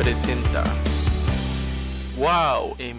presenta wowmx.tv.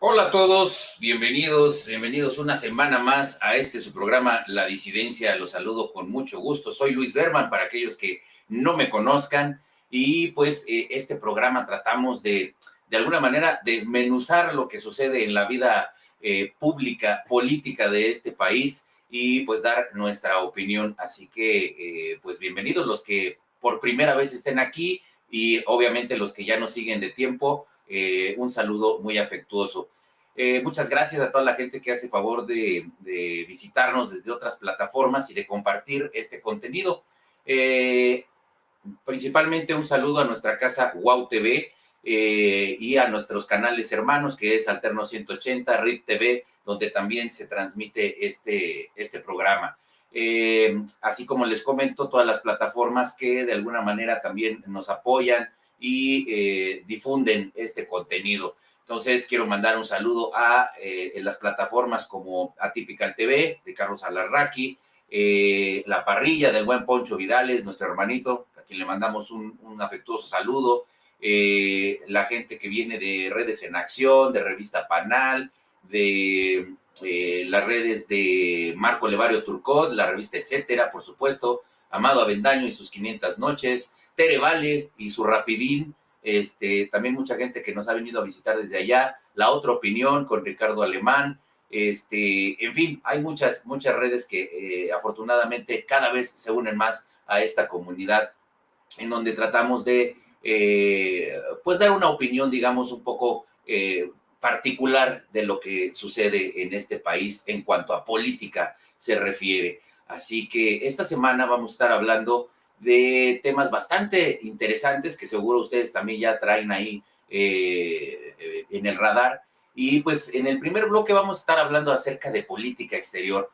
Hola a todos, bienvenidos una semana más a su programa La Disidencia. Los saludo con mucho gusto. Soy Luis Berman, para aquellos que no me conozcan, y pues este programa tratamos de alguna manera desmenuzar lo que sucede en la vida pública, política de este país y pues dar nuestra opinión. Así que pues bienvenidos los que por primera vez estén aquí y obviamente los que ya nos siguen de tiempo. Un saludo muy afectuoso. Muchas gracias a toda la gente que hace favor de visitarnos desde otras plataformas y de compartir este contenido. Principalmente un saludo a nuestra casa Wow TV y a nuestros canales hermanos, que es Alterno 180, RIP TV, donde también se transmite este programa. Así como les comento, todas las plataformas que de alguna manera también nos apoyan y difunden este contenido. Entonces, quiero mandar un saludo a las plataformas como Atypical TV, de Carlos Alarraqui, La Parrilla del buen Poncho Vidales, nuestro hermanito, a quien le mandamos un afectuoso saludo, la gente que viene de Redes en Acción, de Revista Panal, de las redes de Marco Levario Turcot, la revista Etcétera, por supuesto, Amado Avendaño y sus 500 noches, Tere Vale y su Rapidín, también mucha gente que nos ha venido a visitar desde allá, La Otra Opinión con Ricardo Alemán, en fin, hay muchas redes que afortunadamente cada vez se unen más a esta comunidad, en donde tratamos de pues dar una opinión, digamos, un poco particular de lo que sucede en este país en cuanto a política se refiere. Así que esta semana vamos a estar hablando de temas bastante interesantes que seguro ustedes también ya traen ahí en el radar. Y pues en el primer bloque vamos a estar hablando acerca de política exterior.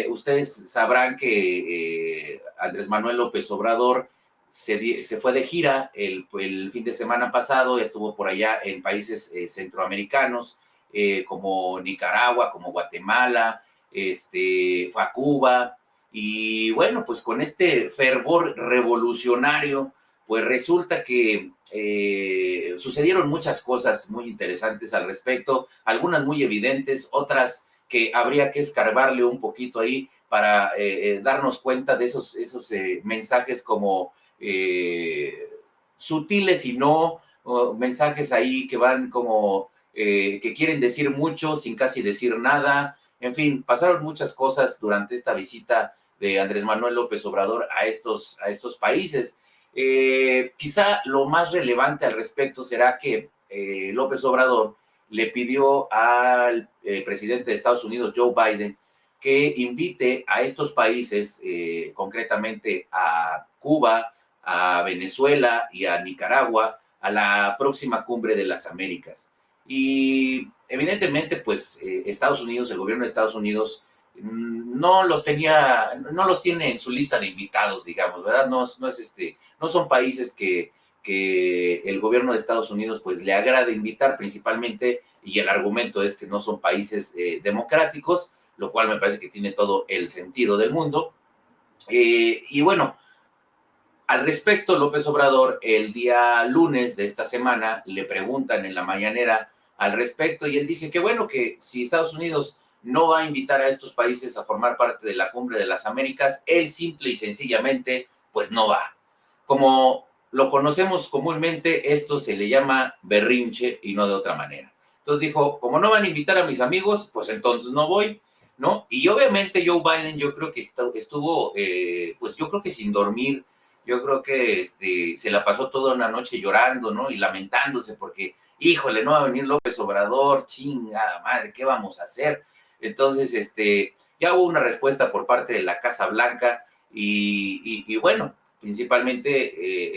Ustedes sabrán que Andrés Manuel López Obrador se fue de gira el fin de semana pasado, estuvo por allá en países centroamericanos, como Nicaragua, como Guatemala, fue a Cuba, y bueno, pues con este fervor revolucionario, pues resulta que sucedieron muchas cosas muy interesantes al respecto, algunas muy evidentes, otras que habría que escarbarle un poquito ahí para darnos cuenta de esos mensajes como sutiles y no, mensajes ahí que van como que quieren decir mucho sin casi decir nada. En fin, pasaron muchas cosas durante esta visita de Andrés Manuel López Obrador a estos países. Quizá lo más relevante al respecto será que López Obrador le pidió al presidente de Estados Unidos, Joe Biden, que invite a estos países, concretamente a Cuba, a Venezuela y a Nicaragua, a la próxima cumbre de las Américas. Y evidentemente, pues Estados Unidos, el gobierno de Estados Unidos, no los tiene en su lista de invitados, digamos, ¿verdad? No son países que el gobierno de Estados Unidos pues le agrade invitar principalmente, y el argumento es que no son países democráticos, lo cual me parece que tiene todo el sentido del mundo. Y bueno, al respecto, López Obrador, el día lunes de esta semana, le preguntan en la mañanera al respecto, y él dice que bueno, que si Estados Unidos no va a invitar a estos países a formar parte de la Cumbre de las Américas, él simple y sencillamente, pues no va. Como lo conocemos comúnmente, esto se le llama berrinche y no de otra manera. Entonces dijo, como no van a invitar a mis amigos, pues entonces no voy, ¿no? Y obviamente Joe Biden, yo creo que estuvo, pues yo creo que sin dormir, Yo creo que se la pasó toda una noche llorando, ¿no? Y lamentándose porque, híjole, no va a venir López Obrador, chingada madre, ¿qué vamos a hacer? Entonces, ya hubo una respuesta por parte de la Casa Blanca y bueno, principalmente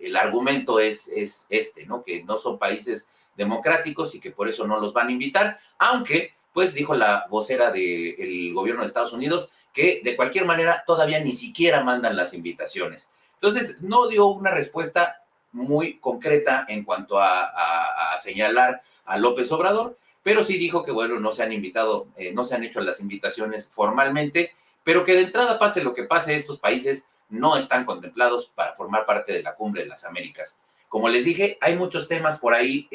el argumento es ¿no? Que no son países democráticos y que por eso no los van a invitar, aunque, pues dijo la vocera del gobierno de Estados Unidos, que de cualquier manera todavía ni siquiera mandan las invitaciones. Entonces, no dio una respuesta muy concreta en cuanto a señalar a López Obrador, pero sí dijo que, bueno, no se han invitado, no se han hecho las invitaciones formalmente, pero que de entrada pase lo que pase, estos países no están contemplados para formar parte de la Cumbre de las Américas. Como les dije, hay muchos temas por ahí,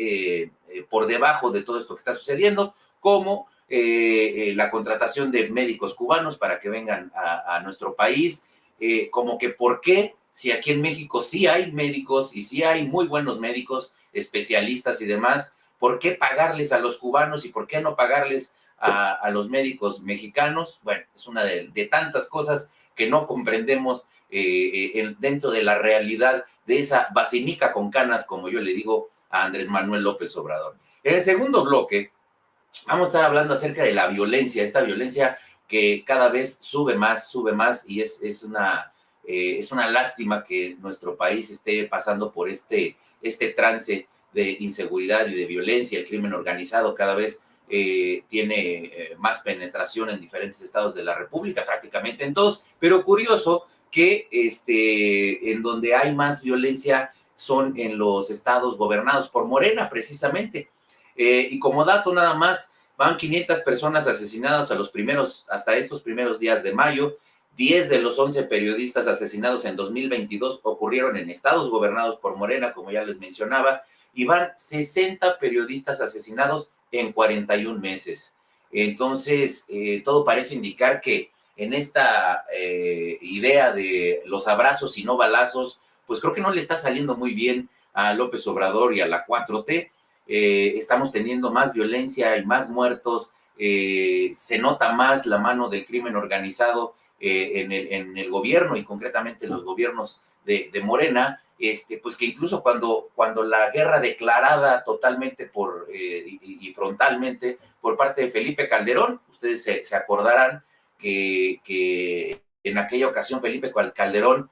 por debajo de todo esto que está sucediendo, como la contratación de médicos cubanos para que vengan a nuestro país, como que por qué, si aquí en México sí hay médicos y sí hay muy buenos médicos, especialistas y demás, ¿por qué pagarles a los cubanos y por qué no pagarles a los médicos mexicanos? Bueno, es una de tantas cosas que no comprendemos dentro de la realidad de esa vacinica con canas, como yo le digo a Andrés Manuel López Obrador. En el segundo bloque, vamos a estar hablando acerca de la violencia, esta violencia que cada vez sube más y es una lástima que nuestro país esté pasando por este trance de inseguridad y de violencia. El crimen organizado cada vez tiene más penetración en diferentes estados de la República, prácticamente en todos, pero curioso que en donde hay más violencia son en los estados gobernados por Morena, precisamente. Y como dato nada más, van 500 personas asesinadas hasta estos primeros días de mayo. 10 de los 11 periodistas asesinados en 2022 ocurrieron en estados gobernados por Morena, como ya les mencionaba, y van 60 periodistas asesinados en 41 meses. Entonces, todo parece indicar que en esta idea de los abrazos y no balazos, pues creo que no le está saliendo muy bien a López Obrador y a la 4T. Estamos teniendo más violencia y más muertos, se nota más la mano del crimen organizado en el gobierno y concretamente en los gobiernos de Morena, pues que incluso cuando la guerra declarada totalmente y frontalmente por parte de Felipe Calderón, ustedes se acordarán que en aquella ocasión Felipe Calderón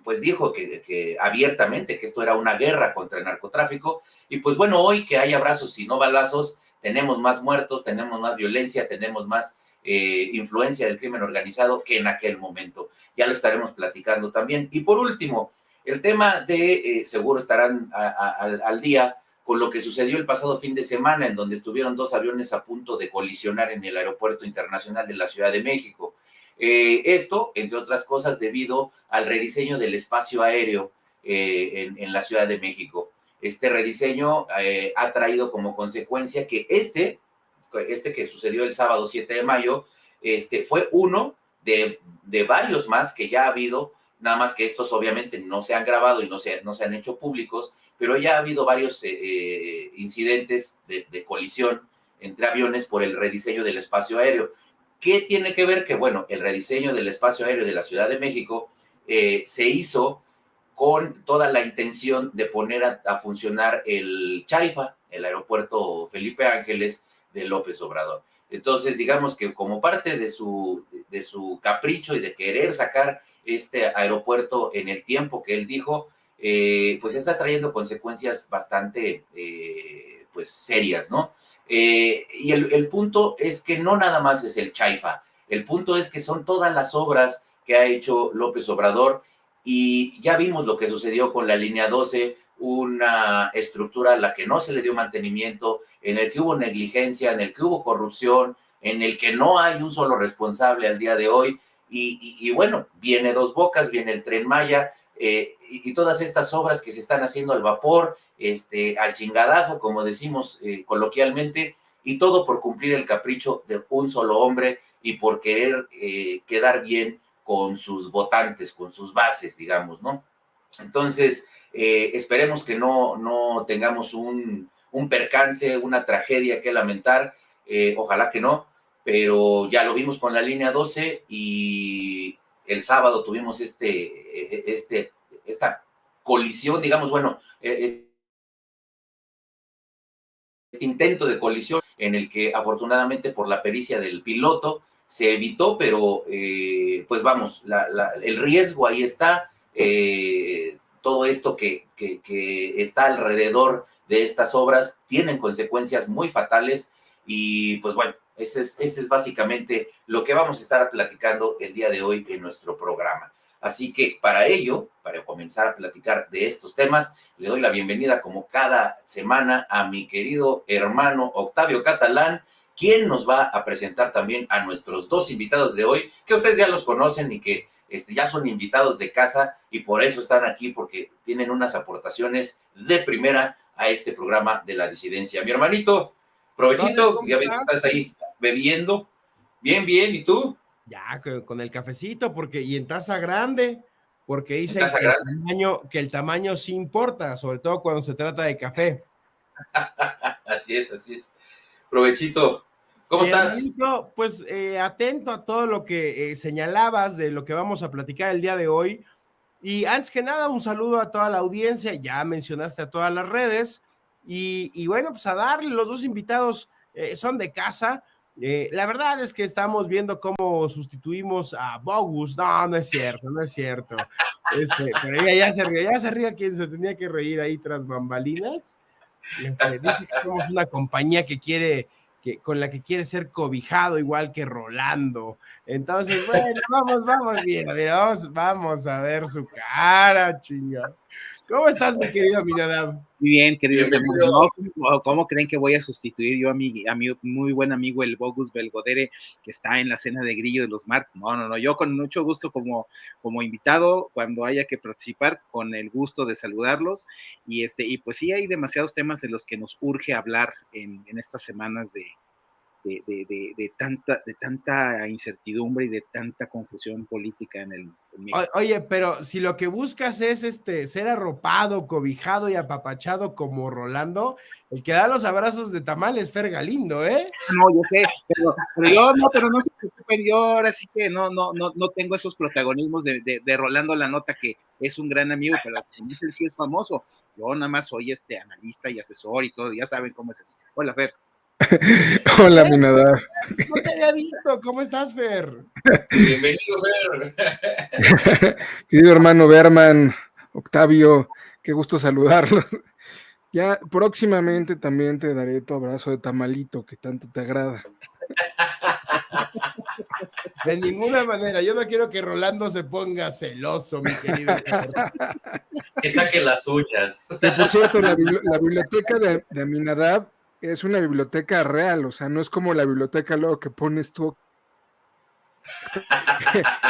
pues dijo que abiertamente que esto era una guerra contra el narcotráfico. Y pues bueno, hoy que hay abrazos y no balazos, tenemos más muertos, tenemos más violencia, tenemos más influencia del crimen organizado que en aquel momento. Ya lo estaremos platicando también. Y por último, el tema de, seguro estarán al día con lo que sucedió el pasado fin de semana, en donde estuvieron 2 aviones a punto de colisionar en el Aeropuerto Internacional de la Ciudad de México. Esto, entre otras cosas, debido al rediseño del espacio aéreo en la Ciudad de México. Este rediseño ha traído como consecuencia que que sucedió el sábado 7 de mayo, fue uno de varios más que ya ha habido, nada más que estos obviamente no se han grabado y no se han hecho públicos, pero ya ha habido varios incidentes de colisión entre aviones por el rediseño del espacio aéreo. ¿Qué tiene que ver? Que, bueno, el rediseño del espacio aéreo de la Ciudad de México se hizo con toda la intención de poner a funcionar el Chaifa, el aeropuerto Felipe Ángeles de López Obrador. Entonces, digamos que como parte de su capricho y de querer sacar este aeropuerto en el tiempo que él dijo, pues está trayendo consecuencias bastante pues serias, ¿no? Y el punto es que no nada más es el Chaifa, el punto es que son todas las obras que ha hecho López Obrador y ya vimos lo que sucedió con la línea 12, una estructura a la que no se le dio mantenimiento, en el que hubo negligencia, en el que hubo corrupción, en el que no hay un solo responsable al día de hoy. Y bueno, viene Dos Bocas, viene el Tren Maya, y todas estas obras que se están haciendo al vapor, al chingadazo, como decimos coloquialmente, y todo por cumplir el capricho de un solo hombre y por querer quedar bien con sus votantes, con sus bases, digamos, ¿no? Entonces, esperemos que no tengamos un percance, una tragedia que lamentar, ojalá que no, pero ya lo vimos con la línea 12 y el sábado tuvimos esta colisión, digamos, bueno, este intento de colisión en el que afortunadamente por la pericia del piloto se evitó, pero pues vamos, el riesgo ahí está, todo esto que está alrededor de estas obras tienen consecuencias muy fatales y pues bueno, ese es básicamente lo que vamos a estar platicando el día de hoy en nuestro programa. Así que para ello, para comenzar a platicar de estos temas, le doy la bienvenida como cada semana a mi querido hermano Octavio Catalán, quien nos va a presentar también a nuestros dos invitados de hoy, que ustedes ya los conocen y que ya son invitados de casa y por eso están aquí, porque tienen unas aportaciones de primera a este programa de la disidencia. Mi hermanito, provechito, ya ves que estás ahí bebiendo. Bien, bien, ¿y tú? Ya, con el cafecito, y en taza grande, porque dicen que el tamaño sí importa, sobre todo cuando se trata de café. Así es. Provechito. ¿Cómo estás? Hermanito, pues atento a todo lo que señalabas de lo que vamos a platicar el día de hoy. Y antes que nada, un saludo a toda la audiencia, ya mencionaste a todas las redes. Y bueno, pues a darle, los dos invitados son de casa. La verdad es que estamos viendo cómo sustituimos a Bogus. No es cierto. Pero ella ya se ríe quien se tenía que reír ahí tras bambalinas. Dice que somos una compañía con la que quiere ser cobijado igual que Rolando. Entonces, bueno, vamos bien, vamos a ver su cara, chinga. ¿Cómo estás, mi querido Aminadab? Muy bien, queridos hermanos. ¿Cómo creen que voy a sustituir yo a mi muy buen amigo el Bogus Belgodere, que está en la cena de Grillo de los Marcos? No, yo con mucho gusto como invitado, cuando haya que participar, con el gusto de saludarlos, y pues sí, hay demasiados temas de los que nos urge hablar en estas semanas de tanta incertidumbre y de tanta confusión política en México. Oye, pero si lo que buscas es ser arropado, cobijado y apapachado como Rolando, el que da los abrazos de tamal es Fer Galindo, ¿eh? No, yo sé, pero no se preocupen, yo ahora sí que no tengo esos protagonismos de Rolando La Nota, que es un gran amigo, pero él sí es famoso. Yo nada más soy analista y asesor y todo, ya saben cómo es eso. Hola, Fer. Hola, Aminadab. No te había visto. ¿Cómo estás, Fer? Bienvenido, Fer. Querido hermano Berman, Octavio, qué gusto saludarlos. Ya próximamente también te daré tu abrazo de tamalito que tanto te agrada. De ninguna manera, yo no quiero que Rolando se ponga celoso, mi querido Fer. Que saque las uñas. Que por cierto, la biblioteca de Aminadab es una biblioteca real, o sea, no es como la biblioteca luego que pones tú,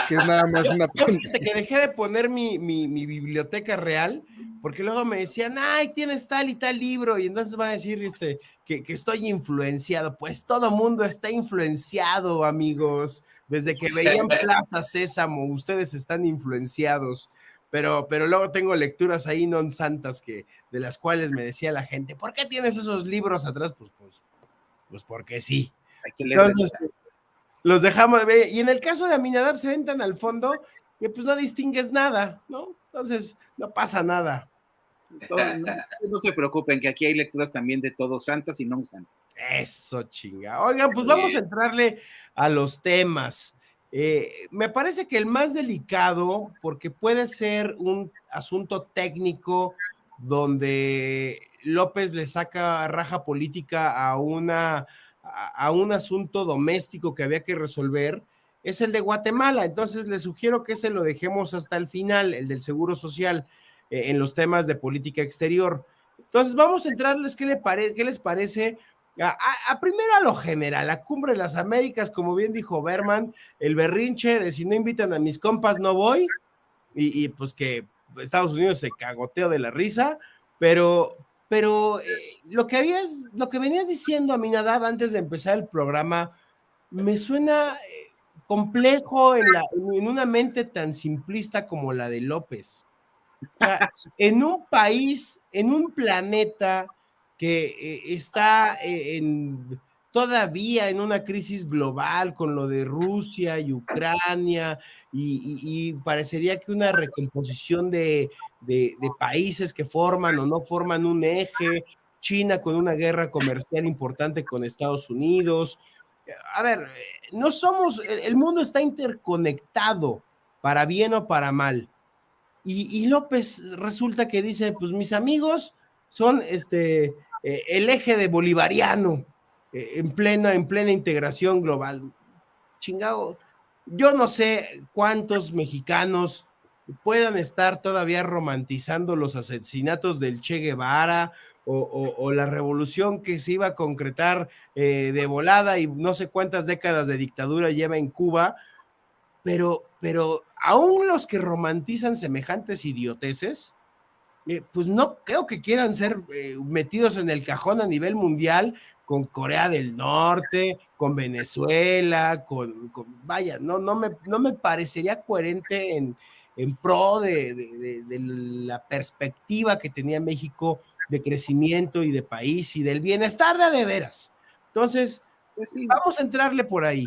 que es nada más una... Fíjate que dejé de poner mi biblioteca real, porque luego me decían, ay, tienes tal y tal libro, y entonces van a decir que estoy influenciado. Pues todo mundo está influenciado, amigos. Desde que veían Plaza Sésamo, ustedes están influenciados. Pero luego tengo lecturas ahí non santas de las cuales me decía la gente, ¿por qué tienes esos libros atrás? Pues porque sí. Entonces, los dejamos de ver. Y en el caso de Aminadab se ven tan al fondo que pues no distingues nada, ¿no? Entonces, no pasa nada. No se preocupen, que aquí hay lecturas también de todos santas y no santas. Eso, chinga. Oigan, pues vamos a entrarle a los temas. Me parece que el más delicado, porque puede ser un asunto técnico donde López le saca raja política a un asunto doméstico que había que resolver, es el de Guatemala. Entonces les sugiero que ese lo dejemos hasta el final, el del Seguro Social, en los temas de política exterior. Entonces vamos a entrarles, ¿qué les parece? Primero a lo general, la Cumbre de las Américas, como bien dijo Berman, el berrinche de si no invitan a mis compas no voy, y pues que Estados Unidos se cagoteó de la risa, pero lo que venías diciendo, Aminadab, antes de empezar el programa, me suena complejo en una mente tan simplista como la de López. O sea, en un país, en un planeta que está todavía en una crisis global con lo de Rusia y Ucrania, y parecería que una recomposición de países que forman o no forman un eje, China con una guerra comercial importante con Estados Unidos. A ver, no somos, el mundo está interconectado, para bien o para mal. Y López resulta que dice, pues mis amigos son el eje de bolivariano en plena integración global. Chingado, yo no sé cuántos mexicanos puedan estar todavía romantizando los asesinatos del Che Guevara o la revolución que se iba a concretar de volada y no sé cuántas décadas de dictadura lleva en Cuba, pero aún los que romantizan semejantes idioteces, pues no creo que quieran ser metidos en el cajón a nivel mundial con Corea del Norte, con Venezuela, vaya, no me parecería coherente en pro de la perspectiva que tenía México de crecimiento y de país y del bienestar de veras. Entonces, Pues sí, vamos a entrarle por ahí,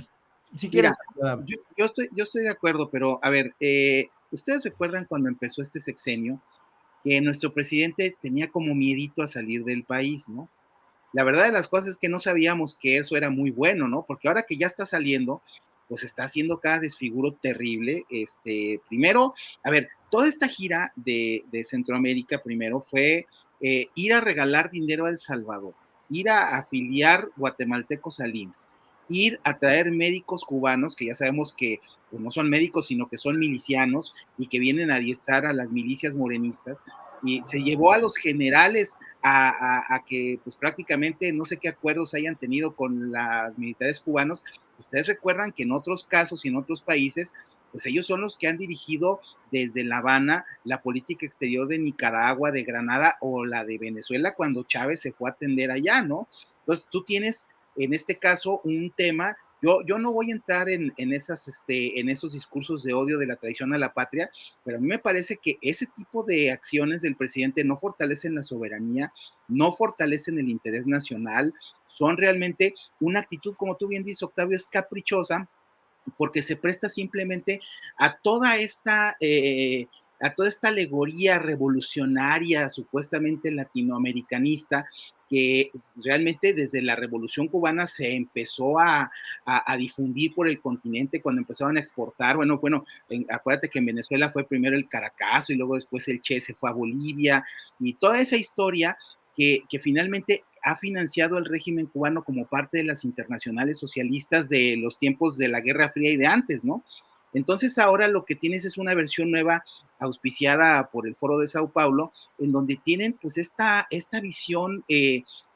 si quieres. mira, yo estoy de acuerdo, pero a ver, ¿ustedes recuerdan cuando empezó este sexenio que nuestro presidente tenía como miedito a salir del país, ¿no? La verdad de las cosas es que no sabíamos que eso era muy bueno, ¿no? Porque ahora que ya está saliendo, pues está haciendo cada desfiguro terrible. Primero, a ver, toda esta gira de Centroamérica primero fue ir a regalar dinero a El Salvador, ir a afiliar guatemaltecos al IMSS, ir a traer médicos cubanos, que ya sabemos que pues, no son médicos, sino que son milicianos y que vienen a adiestrar a las milicias morenistas, y se llevó a los generales a que pues prácticamente no sé qué acuerdos hayan tenido con los militares cubanos. Ustedes recuerdan que en otros casos y en otros países, pues ellos son los que han dirigido desde La Habana la política exterior de Nicaragua, de Granada o la de Venezuela cuando Chávez se fue a atender allá, ¿no? Entonces tú tienes en este caso un tema. Yo no voy a entrar en esos discursos de odio de la traición a la patria, pero a mí me parece que ese tipo de acciones del presidente no fortalecen la soberanía, no fortalecen el interés nacional, son realmente una actitud, como tú bien dices, Octavio, es caprichosa, porque se presta simplemente a toda esta alegoría revolucionaria, supuestamente latinoamericanista, que realmente desde la Revolución Cubana se empezó a difundir por el continente cuando empezaron a exportar. Acuérdate que en Venezuela fue primero el Caracazo y luego después el Che se fue a Bolivia, y toda esa historia que finalmente ha financiado el régimen cubano como parte de las internacionales socialistas de los tiempos de la Guerra Fría y de antes, ¿no? Entonces ahora lo que tienes es una versión nueva auspiciada por el Foro de Sao Paulo, en donde tienen pues esta visión,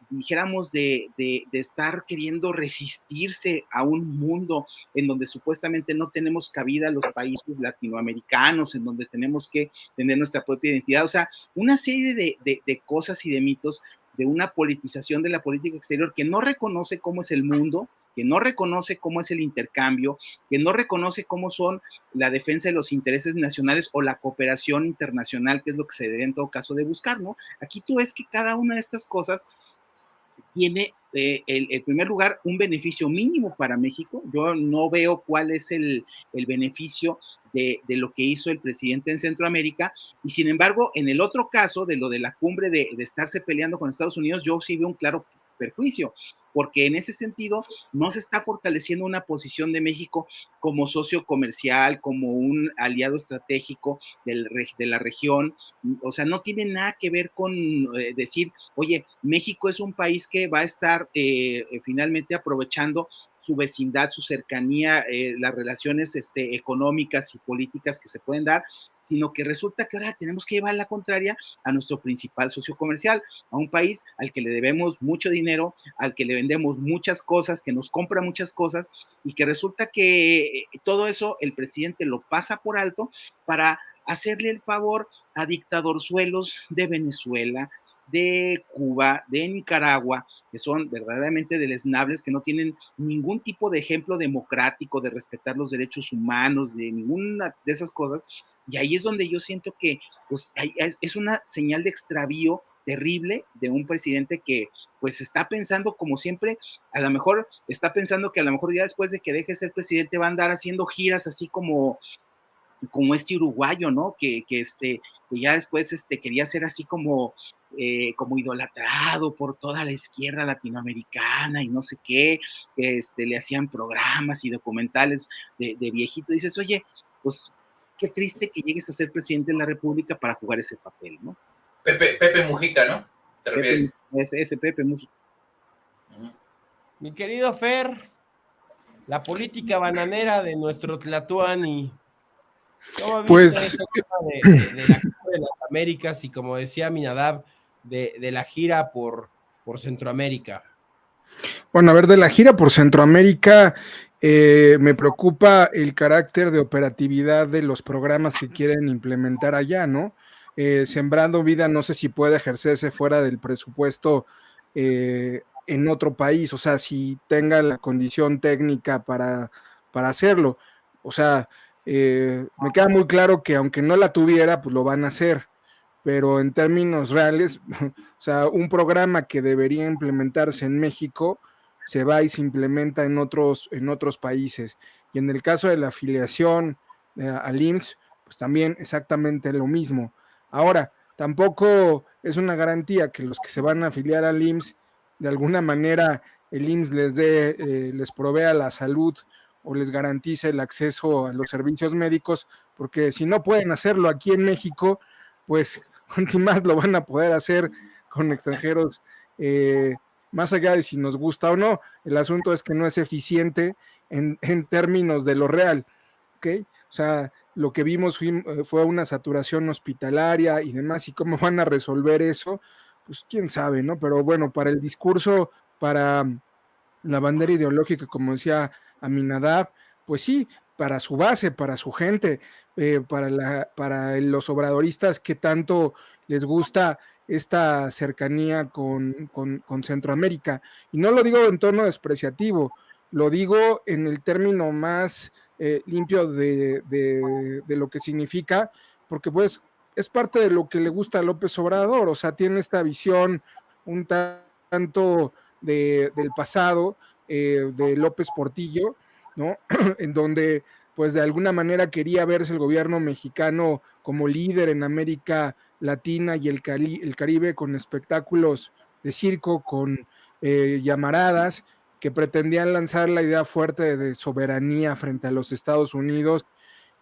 dijéramos, de estar queriendo resistirse a un mundo en donde supuestamente no tenemos cabida los países latinoamericanos, en donde tenemos que tener nuestra propia identidad. O sea, una serie de cosas y de mitos de una politización de la política exterior que no reconoce cómo es el mundo, que no reconoce cómo es el intercambio, que no reconoce cómo son la defensa de los intereses nacionales o la cooperación internacional, que es lo que se debe en todo caso de buscar, ¿no? Aquí tú ves que cada una de estas cosas tiene, en primer lugar, un beneficio mínimo para México. Yo no veo cuál es el beneficio de lo que hizo el presidente en Centroamérica, y sin embargo, en el otro caso, de lo de la cumbre de estarse peleando con Estados Unidos, yo sí veo un claro perjuicio, porque en ese sentido no se está fortaleciendo una posición de México como socio comercial, como un aliado estratégico de la región. O sea, no tiene nada que ver con decir, oye, México es un país que va a estar finalmente aprovechando su vecindad, su cercanía, las relaciones económicas y políticas que se pueden dar, sino que resulta que ahora tenemos que llevar la contraria a nuestro principal socio comercial, a un país al que le debemos mucho dinero, al que le vendemos muchas cosas, que nos compra muchas cosas, y que resulta que todo eso el presidente lo pasa por alto para hacerle el favor a dictadorzuelos de Venezuela, de Cuba, de Nicaragua, que son verdaderamente deleznables, que no tienen ningún tipo de ejemplo democrático de respetar los derechos humanos, de ninguna de esas cosas. Y ahí es donde yo siento que pues, es una señal de extravío terrible de un presidente que pues está pensando como siempre, a lo mejor está pensando que a lo mejor ya después de que deje de ser presidente va a andar haciendo giras así como este uruguayo, ¿no? Que ya después quería ser así como idolatrado por toda la izquierda latinoamericana y no sé qué, le hacían programas y documentales de viejito. Dices, oye, pues qué triste que llegues a ser presidente de la República para jugar ese papel, ¿no? Pepe Mujica, ¿no? ¿Te refieres? Ese Pepe Mujica. Mi querido Fer, la política bananera de nuestro Tlatuani. ¿Cómo viste Pues ese tema de la Copa de las Américas y, como decía Minadab, de la gira por Centroamérica? bueno, a ver, de la gira por Centroamérica, me preocupa el carácter de operatividad de los programas que quieren implementar allá, ¿no? Sembrando Vida, no sé si puede ejercerse fuera del presupuesto en otro país, o sea, si tenga la condición técnica para hacerlo. O sea, me queda muy claro que aunque no la tuviera, pues lo van a hacer, pero en términos reales, o sea, un programa que debería implementarse en México se va y se implementa en otros países. Y en el caso de la afiliación al IMSS, pues también exactamente lo mismo. Ahora, tampoco es una garantía que los que se van a afiliar al IMSS, de alguna manera el IMSS les provea la salud o les garantice el acceso a los servicios médicos, porque si no pueden hacerlo aquí en México, pues cuánto más lo van a poder hacer con extranjeros, más allá de si nos gusta o no. El asunto es que no es eficiente en términos de lo real, ¿ok? O sea, lo que vimos fue una saturación hospitalaria y demás, y cómo van a resolver eso, pues quién sabe, ¿no? Pero bueno, para el discurso, para la bandera ideológica, como decía Aminadab, pues sí, para su base, para su gente, para los obradoristas que tanto les gusta esta cercanía con Centroamérica. Y no lo digo en tono despreciativo, lo digo en el término más limpio de lo que significa, porque pues es parte de lo que le gusta a López Obrador, o sea, tiene esta visión un tanto del pasado de López Portillo, ¿no? En donde pues de alguna manera quería verse el gobierno mexicano como líder en América Latina y el Caribe con espectáculos de circo, con llamaradas que pretendían lanzar la idea fuerte de soberanía frente a los Estados Unidos.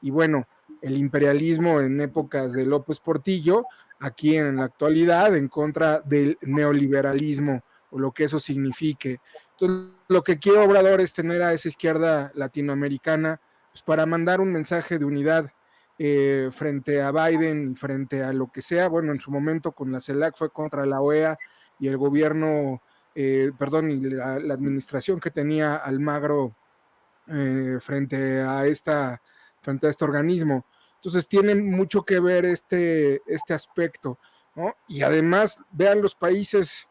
Y bueno, el imperialismo en épocas de López Portillo, aquí en la actualidad en contra del neoliberalismo o lo que eso signifique. Entonces, lo que quiere Obrador es tener a esa izquierda latinoamericana pues, para mandar un mensaje de unidad frente a Biden, frente a lo que sea. Bueno, en su momento con la CELAC fue contra la OEA y el gobierno, y la administración que tenía Almagro frente a este organismo. Entonces tiene mucho que ver este aspecto, ¿no? Y además vean los países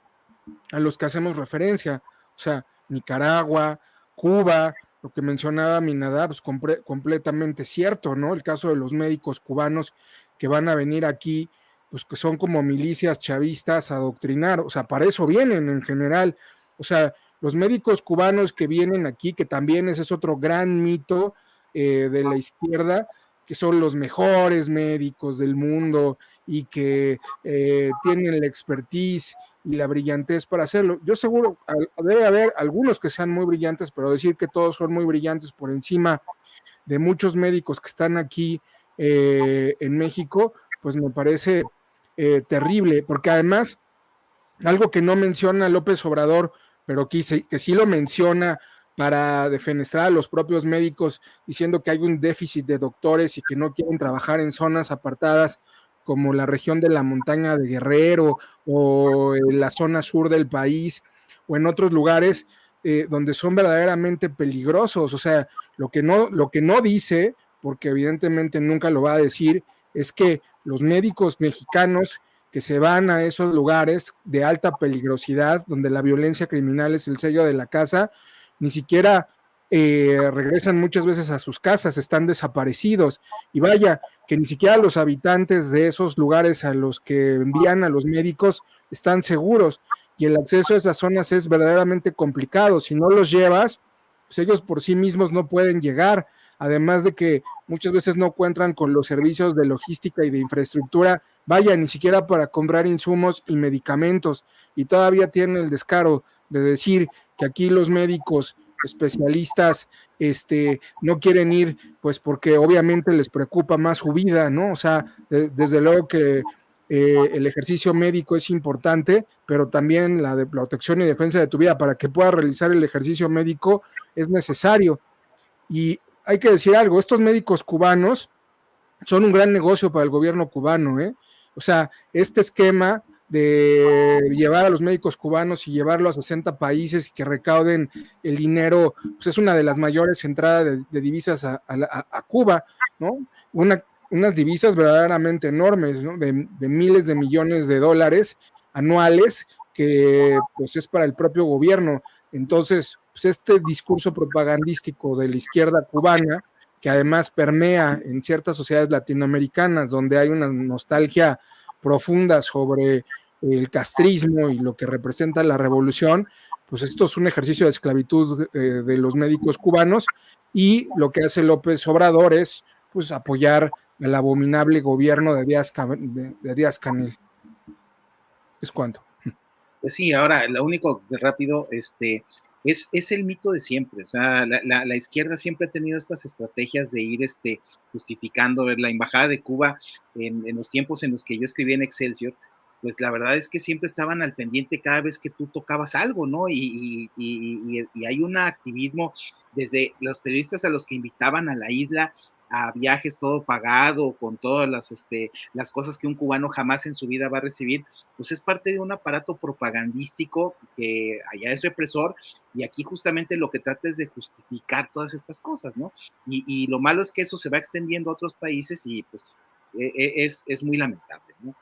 a los que hacemos referencia, o sea, Nicaragua, Cuba, lo que mencionaba Minadab, pues completamente cierto, ¿no? El caso de los médicos cubanos que van a venir aquí, pues que son como milicias chavistas a adoctrinar, o sea, para eso vienen en general, o sea, los médicos cubanos que vienen aquí, que también ese es otro gran mito de la izquierda, que son los mejores médicos del mundo y que tienen la expertise y la brillantez para hacerlo. Yo seguro, debe haber algunos que sean muy brillantes, pero decir que todos son muy brillantes por encima de muchos médicos que están aquí en México, pues me parece terrible, porque además, algo que no menciona López Obrador, pero que sí lo menciona para defenestrar a los propios médicos, diciendo que hay un déficit de doctores y que no quieren trabajar en zonas apartadas como la región de la montaña de Guerrero o en la zona sur del país o en otros lugares donde son verdaderamente peligrosos. O sea, lo que no dice, porque evidentemente nunca lo va a decir, es que los médicos mexicanos que se van a esos lugares de alta peligrosidad, donde la violencia criminal es el sello de la casa, ni siquiera regresan muchas veces a sus casas, están desaparecidos, y vaya, que ni siquiera los habitantes de esos lugares a los que envían a los médicos están seguros, y el acceso a esas zonas es verdaderamente complicado. Si no los llevas, pues ellos por sí mismos no pueden llegar, además de que muchas veces no cuentan con los servicios de logística y de infraestructura, vaya, ni siquiera para comprar insumos y medicamentos, y todavía tienen el descaro de decir que aquí los médicos especialistas no quieren ir, pues porque obviamente les preocupa más su vida, ¿no? O sea, desde luego que el ejercicio médico es importante, pero también la de protección y defensa de tu vida. Para que puedas realizar el ejercicio médico es necesario. Y hay que decir algo, estos médicos cubanos son un gran negocio para el gobierno cubano, ¿eh? O sea, este esquema de llevar a los médicos cubanos y llevarlo a 60 países y que recauden el dinero, pues es una de las mayores entradas de divisas a Cuba, ¿no? Unas divisas verdaderamente enormes, ¿no? De miles de millones de dólares anuales, que pues es para el propio gobierno. Entonces, pues este discurso propagandístico de la izquierda cubana, que además permea en ciertas sociedades latinoamericanas, donde hay una nostalgia profunda sobre el castrismo y lo que representa la revolución, pues esto es un ejercicio de esclavitud de los médicos cubanos, y lo que hace López Obrador es pues apoyar el abominable gobierno de Díaz Canel. ¿Es cuánto? Pues sí, ahora lo único de rápido, es el mito de siempre. O sea, la izquierda siempre ha tenido estas estrategias de ir justificando. La embajada de Cuba en los tiempos en los que yo escribí en Excelsior, pues la verdad es que siempre estaban al pendiente cada vez que tú tocabas algo, ¿no? Y hay un activismo desde los periodistas a los que invitaban a la isla a viajes todo pagado, con todas las cosas que un cubano jamás en su vida va a recibir, pues es parte de un aparato propagandístico que allá es represor, y aquí justamente lo que trata es de justificar todas estas cosas, ¿no? Y lo malo es que eso se va extendiendo a otros países, y pues es muy lamentable, ¿no?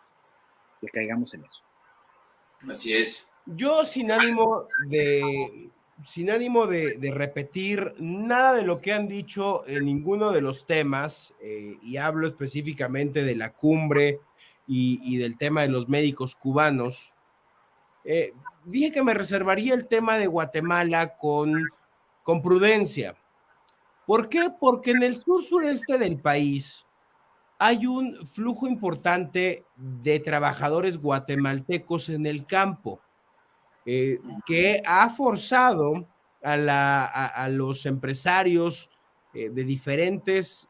Que caigamos en eso. Así es. Yo sin ánimo de repetir nada de lo que han dicho en ninguno de los temas, y hablo específicamente de la cumbre y del tema de los médicos cubanos, dije que me reservaría el tema de Guatemala con prudencia. ¿Por qué? Porque en el sur-sureste del país hay un flujo importante de trabajadores guatemaltecos en el campo, que ha forzado a los empresarios de diferentes,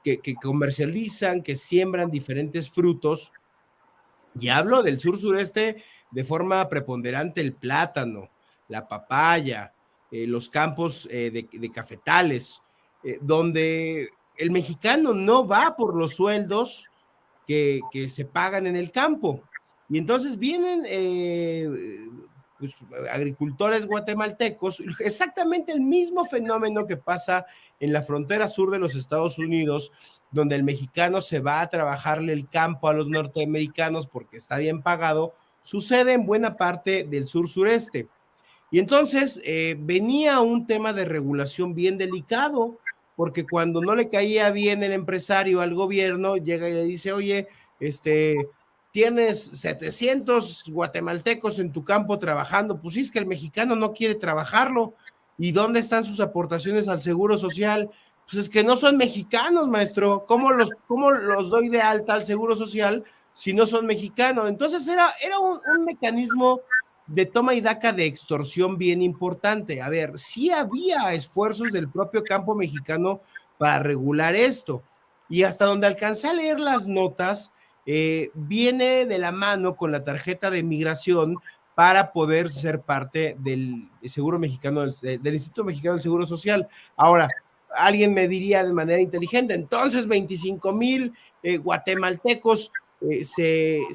que comercializan, que siembran diferentes frutos, y hablo del sur-sureste de forma preponderante: el plátano, la papaya, los campos de cafetales, donde el mexicano no va por los sueldos que se pagan en el campo. Y entonces vienen pues, agricultores guatemaltecos, exactamente el mismo fenómeno que pasa en la frontera sur de los Estados Unidos, donde el mexicano se va a trabajarle el campo a los norteamericanos porque está bien pagado, sucede en buena parte del sur-sureste. Y entonces venía un tema de regulación bien delicado, porque cuando no le caía bien el empresario al gobierno, llega y le dice: oye, tienes 700 guatemaltecos en tu campo trabajando. Pues sí, es que el mexicano no quiere trabajarlo. ¿Y dónde están sus aportaciones al seguro social? Pues es que no son mexicanos, maestro. ¿Cómo los doy de alta al seguro social si no son mexicanos? Entonces era un mecanismo de toma y daca de extorsión bien importante. A ver, sí había esfuerzos del propio campo mexicano para regular esto, y hasta donde alcancé a leer las notas, viene de la mano con la tarjeta de migración para poder ser parte del Seguro Mexicano, del Instituto Mexicano del Seguro Social. Ahora, alguien me diría de manera inteligente: entonces 25,000 guatemaltecos de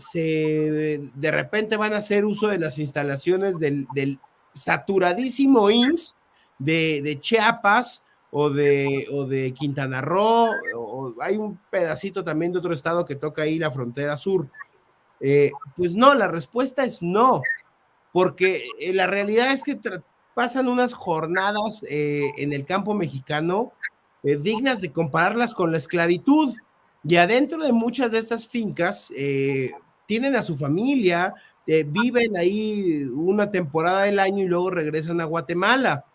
repente van a hacer uso de las instalaciones del saturadísimo IMSS de Chiapas o de Quintana Roo, o hay un pedacito también de otro estado que toca ahí la frontera sur. Pues no, la respuesta es no, porque la realidad es que pasan unas jornadas en el campo mexicano dignas de compararlas con la esclavitud. Y adentro de muchas de estas fincas tienen a su familia, viven ahí una temporada del año y luego regresan a Guatemala.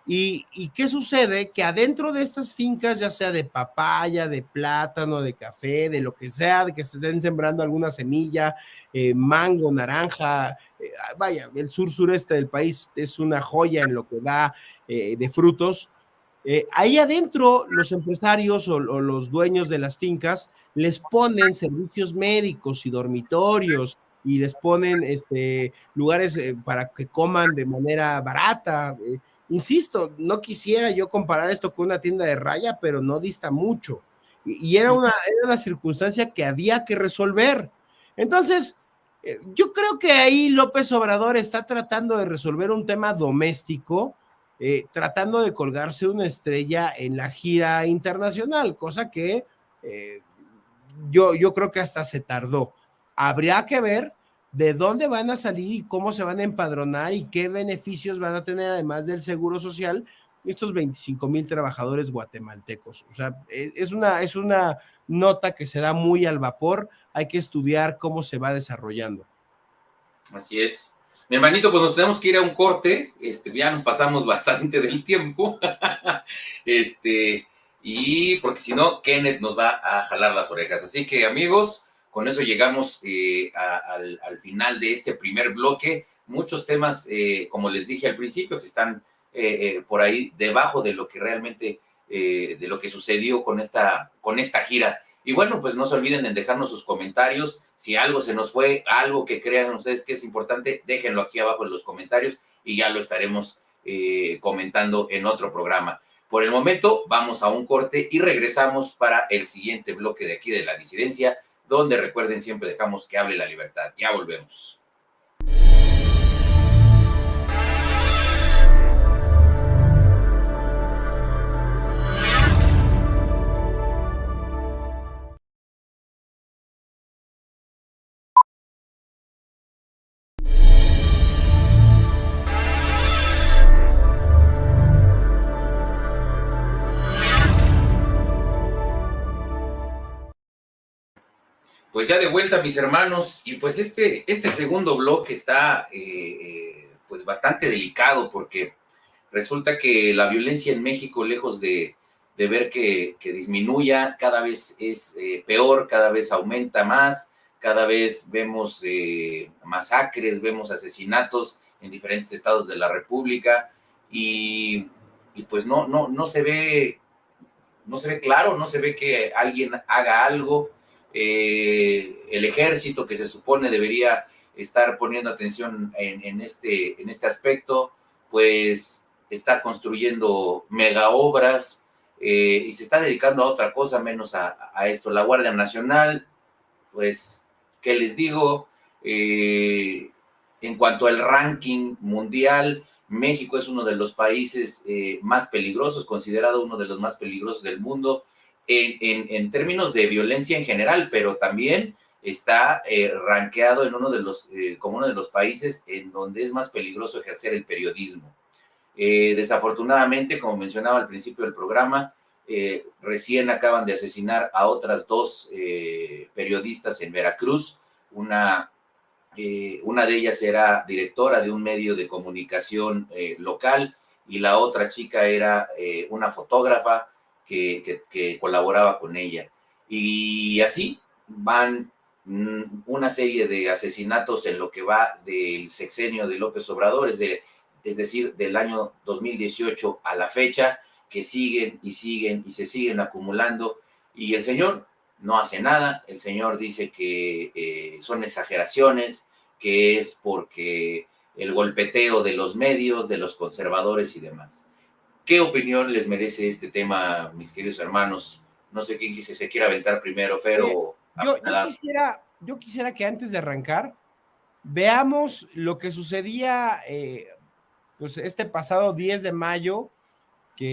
¿Y qué sucede? Que adentro de estas fincas, ya sea de papaya, de plátano, de café, de lo que sea, de que se estén sembrando alguna semilla, mango, naranja, vaya, el sur-sureste del país es una joya en lo que da de frutos. Ahí adentro los empresarios o los dueños de las fincas les ponen servicios médicos y dormitorios y les ponen lugares para que coman de manera barata. Insisto, no quisiera yo comparar esto con una tienda de raya, pero no dista mucho. Y era una circunstancia que había que resolver. Entonces, yo creo que ahí López Obrador está tratando de resolver un tema doméstico, tratando de colgarse una estrella en la gira internacional, cosa que yo creo que hasta se tardó. Habría que ver de dónde van a salir y cómo se van a empadronar y qué beneficios van a tener, además del seguro social, estos 25,000 trabajadores guatemaltecos. O sea, es una nota que se da muy al vapor, hay que estudiar cómo se va desarrollando. Así es. Mi hermanito, pues nos tenemos que ir a un corte, ya nos pasamos bastante del tiempo, y porque si no, Kenneth nos va a jalar las orejas. Así que, amigos, con eso llegamos al final de este primer bloque. Muchos temas, como les dije al principio, que están por ahí debajo de lo que realmente, de lo que sucedió con esta gira. Y bueno, pues no se olviden en dejarnos sus comentarios. Si algo se nos fue, algo que crean ustedes que es importante, déjenlo aquí abajo en los comentarios y ya lo estaremos comentando en otro programa. Por el momento, vamos a un corte y regresamos para el siguiente bloque de aquí de La Disidencia, donde recuerden, siempre dejamos que hable la libertad. Ya volvemos. Pues ya de vuelta, mis hermanos, y pues este segundo bloque está pues bastante delicado, porque resulta que la violencia en México, lejos de ver que disminuya, cada vez es peor, cada vez aumenta más, cada vez vemos masacres, vemos asesinatos en diferentes estados de la República, y pues no se ve claro, no se ve que alguien haga algo. El ejército, que se supone debería estar poniendo atención en este aspecto, pues está construyendo mega obras y se está dedicando a otra cosa menos a esto. La Guardia Nacional, pues, ¿qué les digo? En cuanto al ranking mundial, México es uno de los países más peligrosos, considerado uno de los más peligrosos del mundo en términos de violencia en general, pero también está rankeado en como uno de los países en donde es más peligroso ejercer el periodismo. Desafortunadamente, como mencionaba al principio del programa, recién acaban de asesinar a otras dos periodistas en Veracruz. Una de ellas era directora de un medio de comunicación local y la otra chica era una fotógrafa que colaboraba con ella. Y así van una serie de asesinatos en lo que va del sexenio de López Obrador, es decir, del año 2018 a la fecha, que siguen y siguen y se siguen acumulando, y el señor no hace nada. El señor dice que son exageraciones, que es porque el golpeteo de los medios, de los conservadores y demás. ¿Qué opinión les merece este tema, mis queridos hermanos? No sé quién se quiera aventar primero, Fer o... Yo quisiera que antes de arrancar veamos lo que sucedía pues este pasado 10 de mayo, que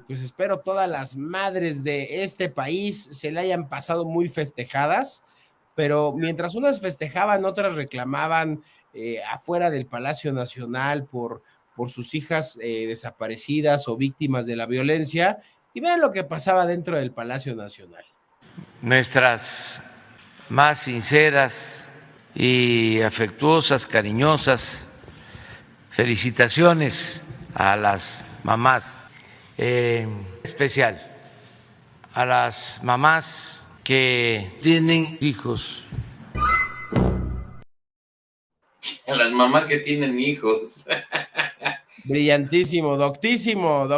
pues espero todas las madres de este país se le hayan pasado muy festejadas, pero mientras unas festejaban, otras reclamaban afuera del Palacio Nacional por por sus hijas desaparecidas o víctimas de la violencia, y vean lo que pasaba dentro del Palacio Nacional. Nuestras más sinceras y afectuosas, cariñosas felicitaciones a las mamás, especial a las mamás que tienen hijos. A las mamás que tienen hijos. Brillantísimo, doctísimo.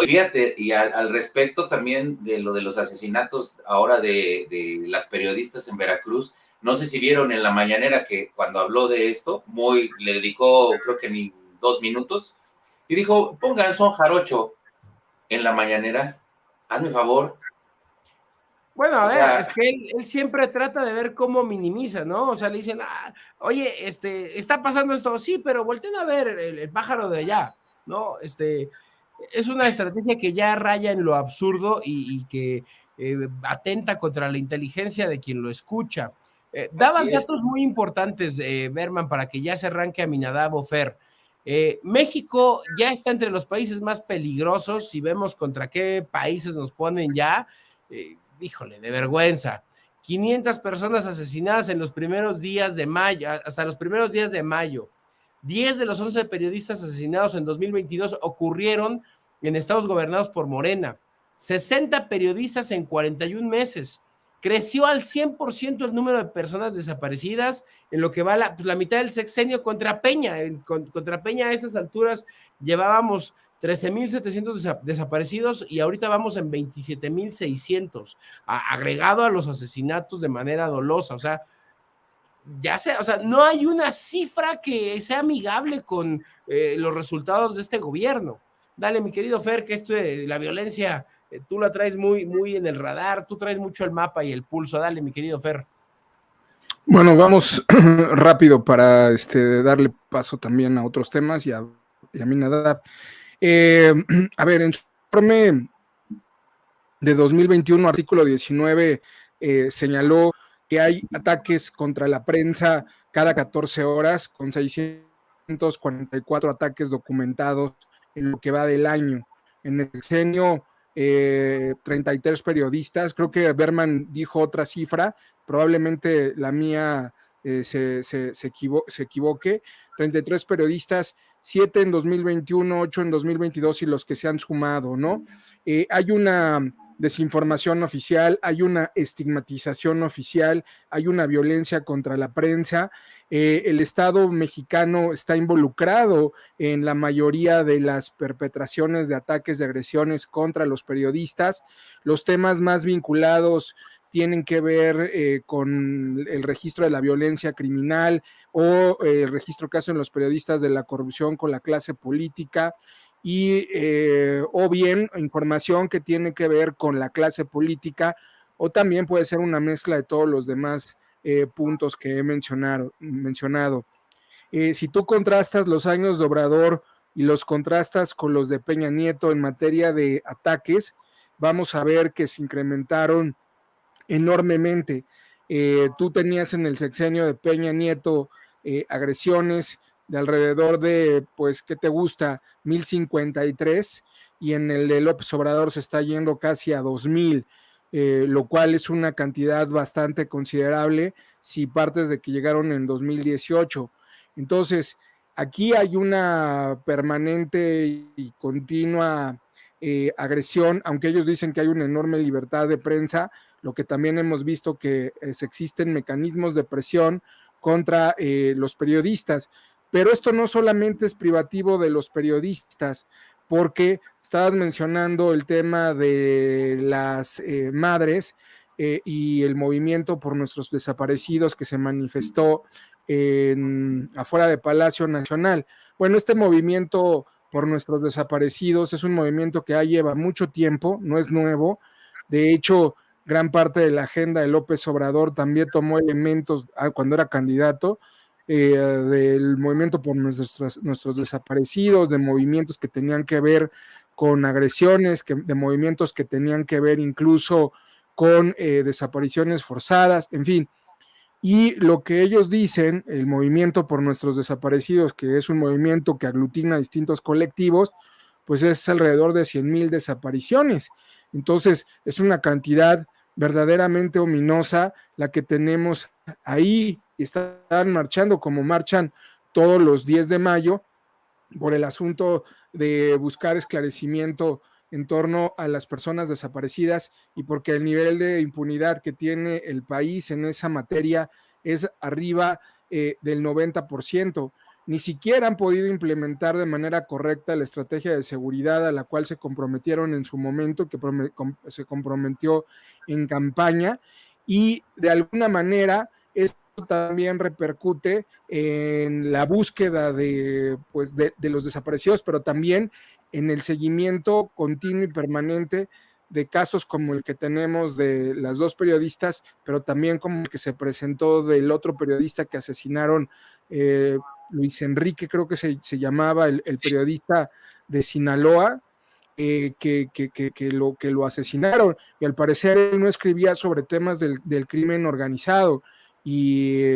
Fíjate, y al respecto también de lo de los asesinatos ahora de las periodistas en Veracruz, no sé si vieron en la mañanera que cuando habló de esto, le dedicó creo que ni 2 minutos, y dijo, pongan son jarocho en la mañanera, hazme favor. Bueno, a ver, es que él siempre trata de ver cómo minimiza, ¿no? O sea, le dicen, oye, está pasando esto, sí, pero volteen a ver el pájaro de allá, ¿no? Es una estrategia que ya raya en lo absurdo y que atenta contra la inteligencia de quien lo escucha. Dabas datos muy importantes, Berman, para que ya se arranque a Minadab o Fer. México ya está entre los países más peligrosos, si vemos contra qué países nos ponen ya, híjole, de vergüenza. 500 personas asesinadas en los primeros días de mayo, hasta los primeros días de mayo. 10 de los 11 periodistas asesinados en 2022 ocurrieron en estados gobernados por Morena. 60 periodistas en 41 meses. Creció al 100% el número de personas desaparecidas en lo que va la mitad del sexenio contra Peña. Contra Peña a esas alturas llevábamos 13,700 desaparecidos y ahorita vamos en 27,600, agregado a los asesinatos de manera dolosa. O sea, no hay una cifra que sea amigable con los resultados de este gobierno. Dale, mi querido Fer, que esto de la violencia, tú la traes muy, muy en el radar, tú traes mucho el mapa y el pulso. Dale, mi querido Fer. Bueno, vamos rápido para darle paso también a otros temas y a Minadab. A ver, en su informe de 2021, artículo 19, señaló que hay ataques contra la prensa cada 14 horas, con 644 ataques documentados en lo que va del año. En el sexenio, 33 periodistas, creo que Berman dijo otra cifra, probablemente la mía se equivoque, 33 periodistas, 7 en 2021, 8 en 2022 y los que se han sumado, ¿no? Hay una desinformación oficial, hay una estigmatización oficial, hay una violencia contra la prensa. El Estado mexicano está involucrado en la mayoría de las perpetraciones de ataques, de agresiones contra los periodistas. Los temas más vinculados tienen que ver con el registro de la violencia criminal o el registro que hacen los periodistas de la corrupción con la clase política y o bien información que tiene que ver con la clase política o también puede ser una mezcla de todos los demás puntos que he mencionado. Si tú contrastas los años de Obrador y los contrastas con los de Peña Nieto en materia de ataques, vamos a ver que se incrementaron enormemente. Tú tenías en el sexenio de Peña Nieto agresiones de alrededor de, pues, ¿qué te gusta? 1,053, y en el de López Obrador se está yendo casi a 2,000, lo cual es una cantidad bastante considerable si partes de que llegaron en 2018. Entonces, aquí hay una permanente y continua agresión, aunque ellos dicen que hay una enorme libertad de prensa, lo que también hemos visto que existen mecanismos de presión contra los periodistas, pero esto no solamente es privativo de los periodistas, porque estabas mencionando el tema de las madres y el movimiento por nuestros desaparecidos que se manifestó afuera de Palacio Nacional. Bueno, este movimiento por nuestros desaparecidos es un movimiento que ya lleva mucho tiempo, no es nuevo. De hecho, gran parte de la agenda de López Obrador también tomó elementos cuando era candidato del movimiento por nuestros desaparecidos, de movimientos que tenían que ver con agresiones, de movimientos que tenían que ver incluso con desapariciones forzadas, en fin. y lo que ellos dicen, el movimiento por nuestros desaparecidos, que es un movimiento que aglutina distintos colectivos, pues es alrededor de 100,000 desapariciones. Entonces, es una cantidad verdaderamente ominosa la que tenemos ahí. Están marchando como marchan todos los 10 de mayo por el asunto de buscar esclarecimiento en torno a las personas desaparecidas y porque el nivel de impunidad que tiene el país en esa materia es arriba del 90%. Ni siquiera han podido implementar de manera correcta la estrategia de seguridad a la cual se comprometieron en su momento, que se comprometió en campaña, y de alguna manera esto también repercute en la búsqueda de los desaparecidos, pero también en el seguimiento continuo y permanente de casos como el que tenemos de las dos periodistas, pero también como el que se presentó del otro periodista que asesinaron, Luis Enrique, creo que se llamaba el periodista de Sinaloa, que lo asesinaron, y al parecer él no escribía sobre temas del crimen organizado, y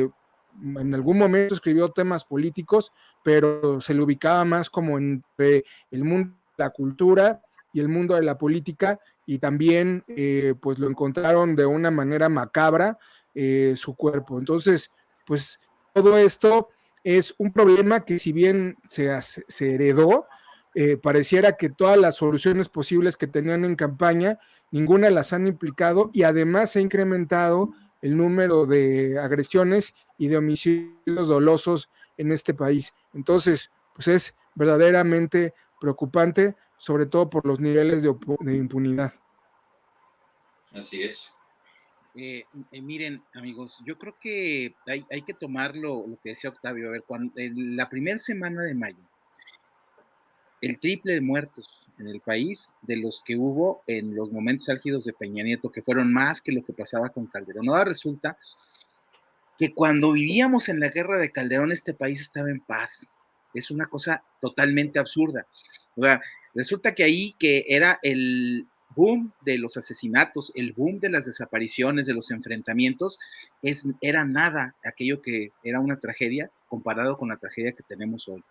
en algún momento escribió temas políticos, pero se le ubicaba más como entre el mundo de la cultura y el mundo de la política, y también pues lo encontraron de una manera macabra su cuerpo. Entonces, pues todo esto es un problema que, si bien se heredó, pareciera que todas las soluciones posibles que tenían en campaña, ninguna las han implicado, y además se ha incrementado el número de agresiones y de homicidios dolosos en este país. Entonces, pues es verdaderamente preocupante, sobre todo por los niveles de impunidad. Así es. Miren, amigos, yo creo que hay que tomar lo que decía Octavio. A ver, en la primera semana de mayo, el triple de muertos en el país de los que hubo en los momentos álgidos de Peña Nieto, que fueron más que lo que pasaba con Calderón. Ahora resulta que cuando vivíamos en la guerra de Calderón, este país estaba en paz. Es una cosa totalmente absurda. O sea, resulta que ahí, que era el boom de los asesinatos, el boom de las desapariciones, de los enfrentamientos, era nada aquello que era una tragedia comparado con la tragedia que tenemos hoy.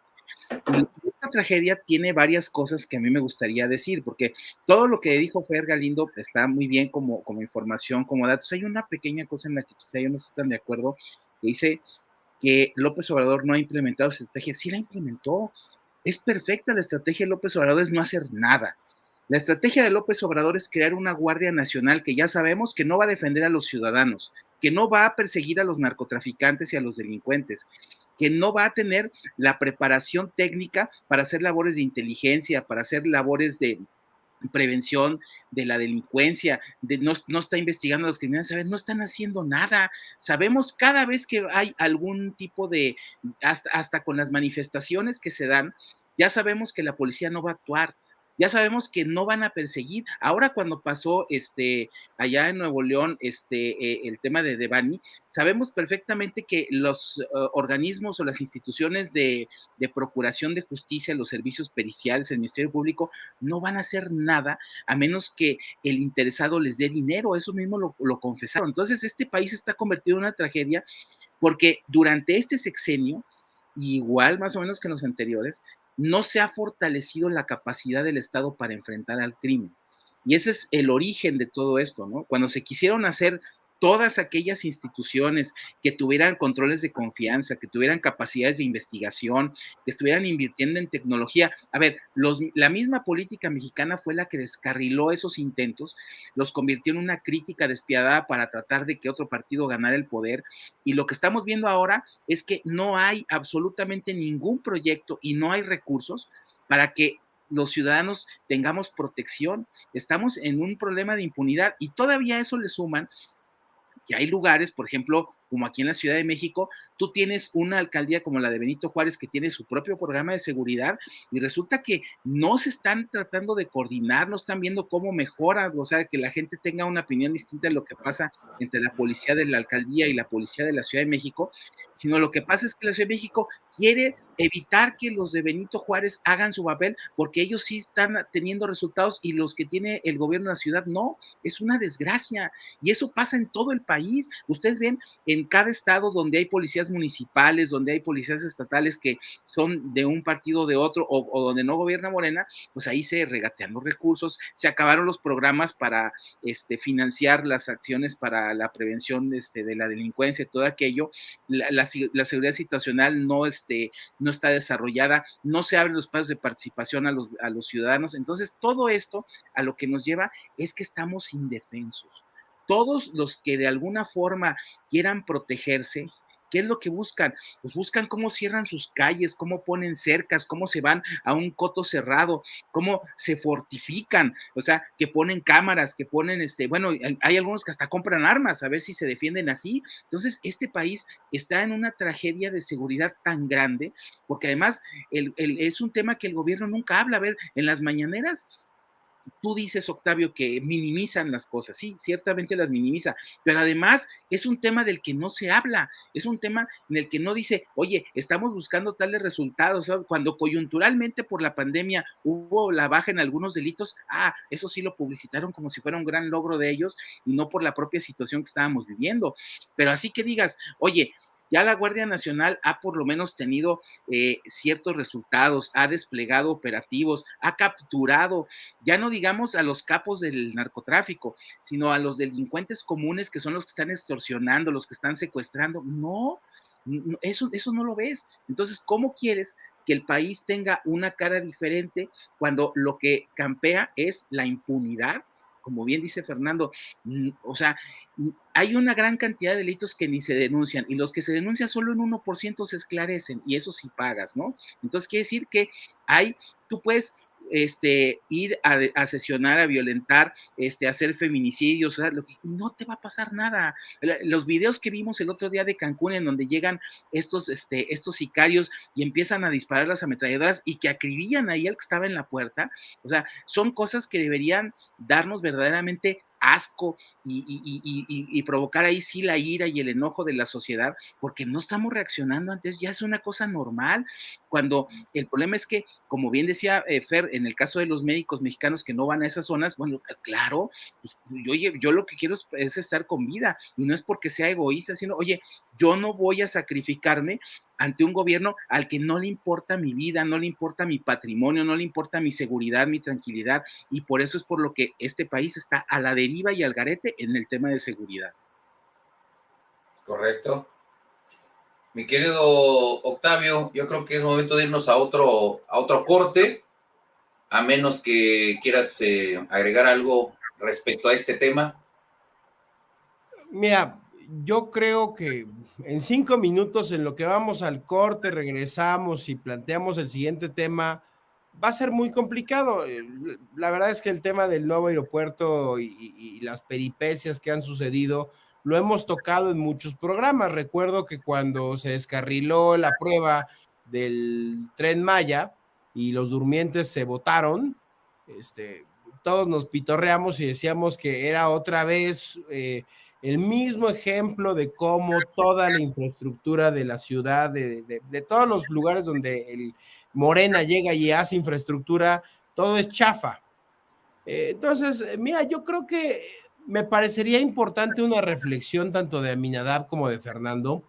Y esta tragedia tiene varias cosas que a mí me gustaría decir, porque todo lo que dijo Fer Galindo está muy bien como información, como datos. Hay una pequeña cosa en la que quizá yo no estoy tan de acuerdo, que dice que López Obrador no ha implementado su estrategia. Sí la implementó. Es perfecta la estrategia de López Obrador, es no hacer nada. La estrategia de López Obrador es crear una Guardia Nacional que ya sabemos que no va a defender a los ciudadanos, que no va a perseguir a los narcotraficantes y a los delincuentes, que no va a tener la preparación técnica para hacer labores de inteligencia, para hacer labores de prevención de la delincuencia, no está investigando a los criminales. ¿Sabes? No están haciendo nada. Sabemos cada vez que hay algún tipo de, hasta con las manifestaciones que se dan, ya sabemos que la policía no va a actuar. Ya sabemos que no van a perseguir. Ahora, cuando pasó allá en Nuevo León el tema de Devani, sabemos perfectamente que los organismos o las instituciones de procuración de justicia, los servicios periciales, el Ministerio Público, no van a hacer nada a menos que el interesado les dé dinero. Eso mismo lo confesaron. Entonces, este país está convertido en una tragedia porque durante este sexenio, igual más o menos que en los anteriores, no se ha fortalecido la capacidad del Estado para enfrentar al crimen. Y ese es el origen de todo esto, ¿no? Cuando se quisieron hacer todas aquellas instituciones que tuvieran controles de confianza, que tuvieran capacidades de investigación, que estuvieran invirtiendo en tecnología. A ver, la misma política mexicana fue la que descarriló esos intentos, los convirtió en una crítica despiadada para tratar de que otro partido ganara el poder, y lo que estamos viendo ahora es que no hay absolutamente ningún proyecto y no hay recursos para que los ciudadanos tengamos protección. Estamos en un problema de impunidad y todavía a eso le suman que hay lugares, por ejemplo, como aquí en la Ciudad de México, tú tienes una alcaldía como la de Benito Juárez que tiene su propio programa de seguridad y resulta que no se están tratando de coordinar, no están viendo cómo mejora, o sea, que la gente tenga una opinión distinta de lo que pasa entre la policía de la alcaldía y la policía de la Ciudad de México, sino lo que pasa es que la Ciudad de México quiere evitar que los de Benito Juárez hagan su papel porque ellos sí están teniendo resultados y los que tiene el gobierno de la ciudad no. Es una desgracia y eso pasa en todo el país. Ustedes ven en cada estado donde hay policías municipales, donde hay policías estatales que son de un partido o de otro, o donde no gobierna Morena, pues ahí se regatean los recursos, se acabaron los programas para financiar las acciones para la prevención de la delincuencia y todo aquello, la seguridad situacional no está desarrollada, no se abren los espacios de participación a los ciudadanos. Entonces, todo esto a lo que nos lleva es que estamos indefensos. Todos los que de alguna forma quieran protegerse, ¿qué es lo que buscan? Pues buscan cómo cierran sus calles, cómo ponen cercas, cómo se van a un coto cerrado, cómo se fortifican, o sea, que ponen cámaras, que ponen, bueno, hay algunos que hasta compran armas, a ver si se defienden así. Entonces, este país está en una tragedia de seguridad tan grande, porque además es un tema que el gobierno nunca habla. A ver, en las mañaneras, tú dices, Octavio, que minimizan las cosas. Sí, ciertamente las minimiza, pero además es un tema del que no se habla, es un tema en el que no dice, oye, estamos buscando tales resultados, ¿sabes? Cuando coyunturalmente por la pandemia hubo la baja en algunos delitos, eso sí lo publicitaron como si fuera un gran logro de ellos y no por la propia situación que estábamos viviendo. Pero así que digas, oye, ya la Guardia Nacional ha por lo menos tenido ciertos resultados, ha desplegado operativos, ha capturado, ya no digamos a los capos del narcotráfico, sino a los delincuentes comunes que son los que están extorsionando, los que están secuestrando. No, eso no lo ves. Entonces, ¿cómo quieres que el país tenga una cara diferente cuando lo que campea es la impunidad? Como bien dice Fernando, o sea, hay una gran cantidad de delitos que ni se denuncian, y los que se denuncian solo en 1% se esclarecen, y eso sí pagas, ¿no? Entonces quiere decir que tú puedes ir a sesionar, a violentar, a hacer feminicidios, o sea, no te va a pasar nada. Los videos que vimos el otro día de Cancún, en donde llegan estos sicarios y empiezan a disparar las ametralladoras y que acribillan ahí al que estaba en la puerta, o sea, son cosas que deberían darnos verdaderamente asco y provocar ahí sí la ira y el enojo de la sociedad, porque no estamos reaccionando antes, ya es una cosa normal, cuando el problema es que, como bien decía Fer, en el caso de los médicos mexicanos que no van a esas zonas, bueno, claro, pues, yo lo que quiero es estar con vida, y no es porque sea egoísta, sino, oye, yo no voy a sacrificarme ante un gobierno al que no le importa mi vida, no le importa mi patrimonio, no le importa mi seguridad, mi tranquilidad, y por eso es por lo que este país está a la deriva y al garete en el tema de seguridad. Correcto. Mi querido Octavio, yo creo que es momento de irnos a otro corte, a menos que quieras agregar algo respecto a este tema. Mira, yo creo que en 5 minutos, en lo que vamos al corte, regresamos y planteamos el siguiente tema, va a ser muy complicado. La verdad es que el tema del nuevo aeropuerto y las peripecias que han sucedido lo hemos tocado en muchos programas. Recuerdo que cuando se descarriló la prueba del Tren Maya y los durmientes se botaron, todos nos pitorreamos y decíamos que era otra vez el mismo ejemplo de cómo toda la infraestructura de la ciudad, de todos los lugares donde el Morena llega y hace infraestructura, todo es chafa. Entonces, mira, yo creo que me parecería importante una reflexión tanto de Aminadab como de Fernando,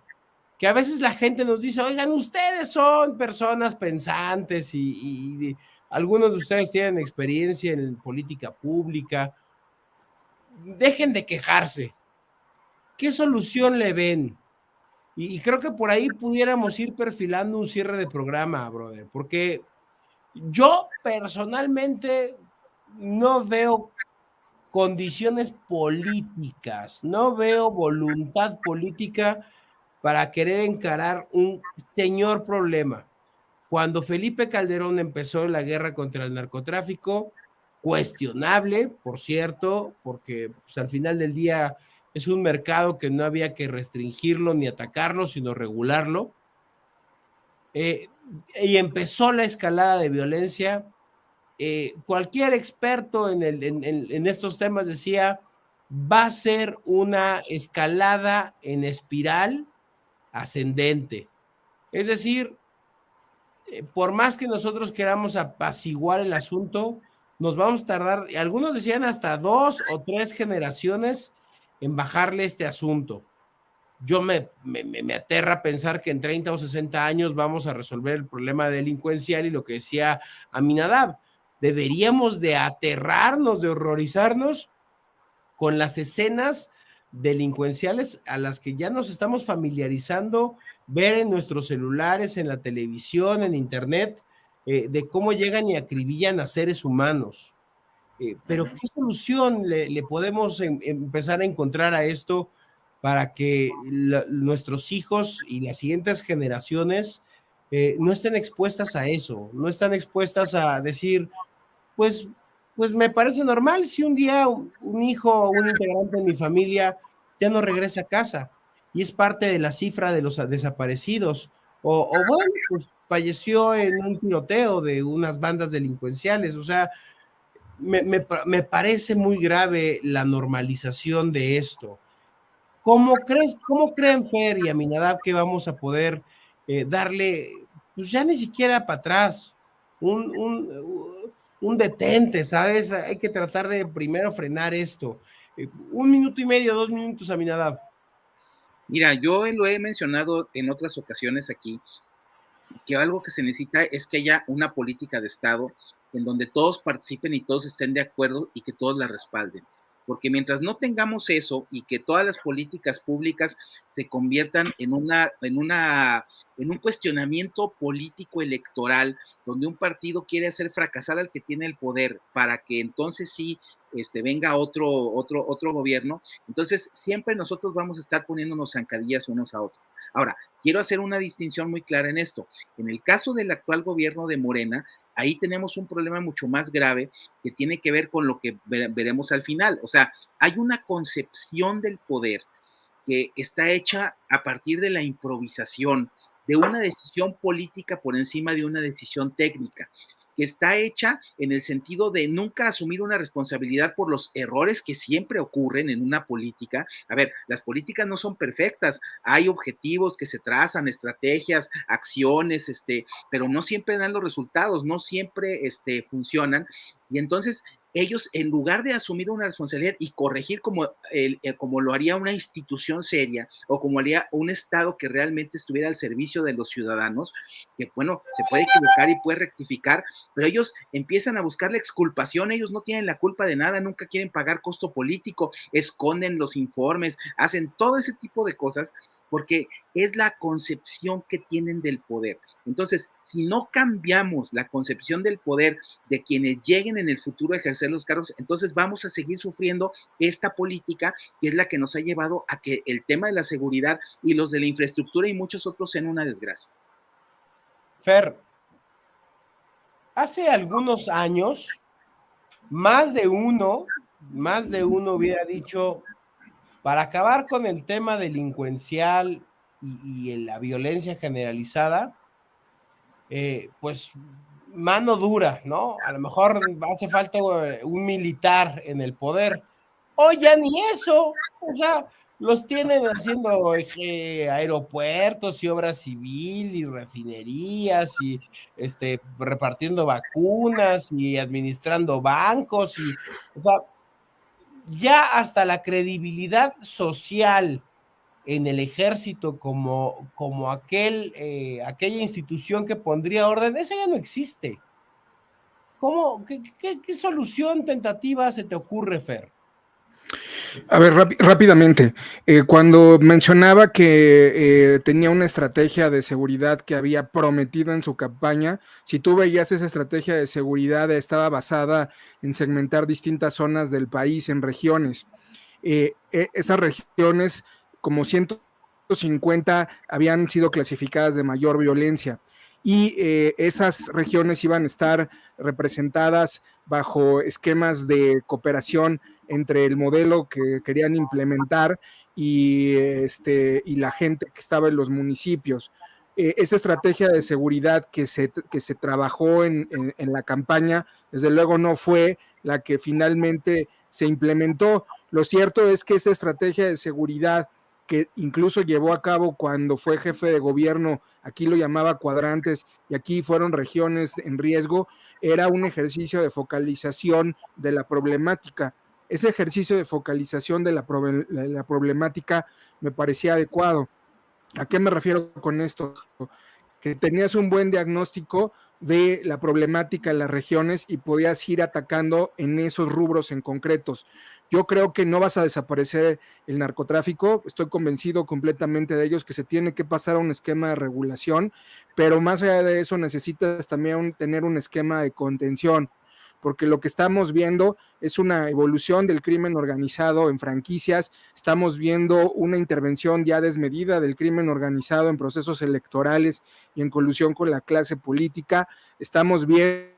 que a veces la gente nos dice, oigan, ustedes son personas pensantes y algunos de ustedes tienen experiencia en política pública, dejen de quejarse. ¿Qué solución le ven? Y creo que por ahí pudiéramos ir perfilando un cierre de programa, brother, porque yo personalmente no veo condiciones políticas, no veo voluntad política para querer encarar un señor problema. Cuando Felipe Calderón empezó la guerra contra el narcotráfico, cuestionable, por cierto, porque pues, al final del día es un mercado que no había que restringirlo ni atacarlo, sino regularlo. Y empezó la escalada de violencia. Cualquier experto en estos temas decía, va a ser una escalada en espiral ascendente. Es decir, por más que nosotros queramos apaciguar el asunto, nos vamos a tardar, algunos decían hasta 2 o 3 generaciones en bajarle este asunto. yo me aterra pensar que en 30 o 60 años vamos a resolver el problema delincuencial, y lo que decía Aminadab, deberíamos de aterrarnos, de horrorizarnos con las escenas delincuenciales a las que ya nos estamos familiarizando, ver en nuestros celulares, en la televisión, en internet, de cómo llegan y acribillan a seres humanos. Pero ¿qué solución le podemos empezar a encontrar a esto para que nuestros hijos y las siguientes generaciones no estén expuestas a eso, no están expuestas a decir, pues me parece normal si un día un hijo o un integrante de mi familia ya no regresa a casa y es parte de la cifra de los desaparecidos, o bueno, pues falleció en un tiroteo de unas bandas delincuenciales? O sea, me parece muy grave la normalización de esto. ¿Cómo creen, Fer y Aminadab, que vamos a poder darle, pues ya ni siquiera para atrás, un detente, ¿sabes? Hay que tratar de primero frenar esto. 1 minuto y medio, 2 minutos, Aminadab. Mira, yo lo he mencionado en otras ocasiones aquí, que algo que se necesita es que haya una política de Estado en donde todos participen y todos estén de acuerdo y que todos la respalden. Porque mientras no tengamos eso y que todas las políticas públicas se conviertan en un cuestionamiento político electoral, donde un partido quiere hacer fracasar al que tiene el poder para que entonces sí venga otro gobierno, entonces siempre nosotros vamos a estar poniéndonos zancadillas unos a otros. Ahora, quiero hacer una distinción muy clara en esto. En el caso del actual gobierno de Morena, ahí tenemos un problema mucho más grave que tiene que ver con lo que veremos al final. O sea, hay una concepción del poder que está hecha a partir de la improvisación, de una decisión política por encima de una decisión técnica, que está hecha en el sentido de nunca asumir una responsabilidad por los errores que siempre ocurren en una política. A ver, las políticas no son perfectas, hay objetivos que se trazan, estrategias, acciones, pero no siempre dan los resultados, no siempre funcionan, y entonces ellos, en lugar de asumir una responsabilidad y corregir como lo haría una institución seria o como haría un Estado que realmente estuviera al servicio de los ciudadanos, que bueno, se puede equivocar y puede rectificar, pero ellos empiezan a buscar la exculpación, ellos no tienen la culpa de nada, nunca quieren pagar costo político, esconden los informes, hacen todo ese tipo de cosas, porque es la concepción que tienen del poder. Entonces, si no cambiamos la concepción del poder de quienes lleguen en el futuro a ejercer los cargos, entonces vamos a seguir sufriendo esta política que es la que nos ha llevado a que el tema de la seguridad y los de la infraestructura y muchos otros sean una desgracia. Fer, hace algunos años, más de uno hubiera dicho, para acabar con el tema delincuencial y la violencia generalizada, pues mano dura, ¿no? A lo mejor hace falta un militar en el poder. O ya ni eso, o sea, los tienen haciendo aeropuertos y obra civil y refinerías y repartiendo vacunas y administrando bancos y, o sea, ya hasta la credibilidad social en el ejército como aquella institución que pondría orden, esa ya no existe. ¿Qué solución tentativa se te ocurre, Fer? A ver, rápidamente, cuando mencionaba que tenía una estrategia de seguridad que había prometido en su campaña, si tú veías esa estrategia de seguridad, estaba basada en segmentar distintas zonas del país en regiones. Esas regiones, como 150, habían sido clasificadas de mayor violencia. Y esas regiones iban a estar representadas bajo esquemas de cooperación entre el modelo que querían implementar y la gente que estaba en los municipios. Esa estrategia de seguridad que se trabajó en la campaña, desde luego no fue la que finalmente se implementó. Lo cierto es que esa estrategia de seguridad que incluso llevó a cabo cuando fue jefe de gobierno, aquí lo llamaba cuadrantes y aquí fueron regiones en riesgo, era un ejercicio de focalización de la problemática. ese ejercicio de focalización de la problemática me parecía adecuado. ¿A qué me refiero con esto? Que tenías un buen diagnóstico de la problemática en las regiones y podías ir atacando en esos rubros en concretos. Yo creo que no vas a desaparecer el narcotráfico, estoy convencido completamente de ellos que se tiene que pasar a un esquema de regulación, pero más allá de eso necesitas también tener un esquema de contención, porque lo que estamos viendo es una evolución del crimen organizado en franquicias, estamos viendo una intervención ya desmedida del crimen organizado en procesos electorales y en colusión con la clase política, estamos viendo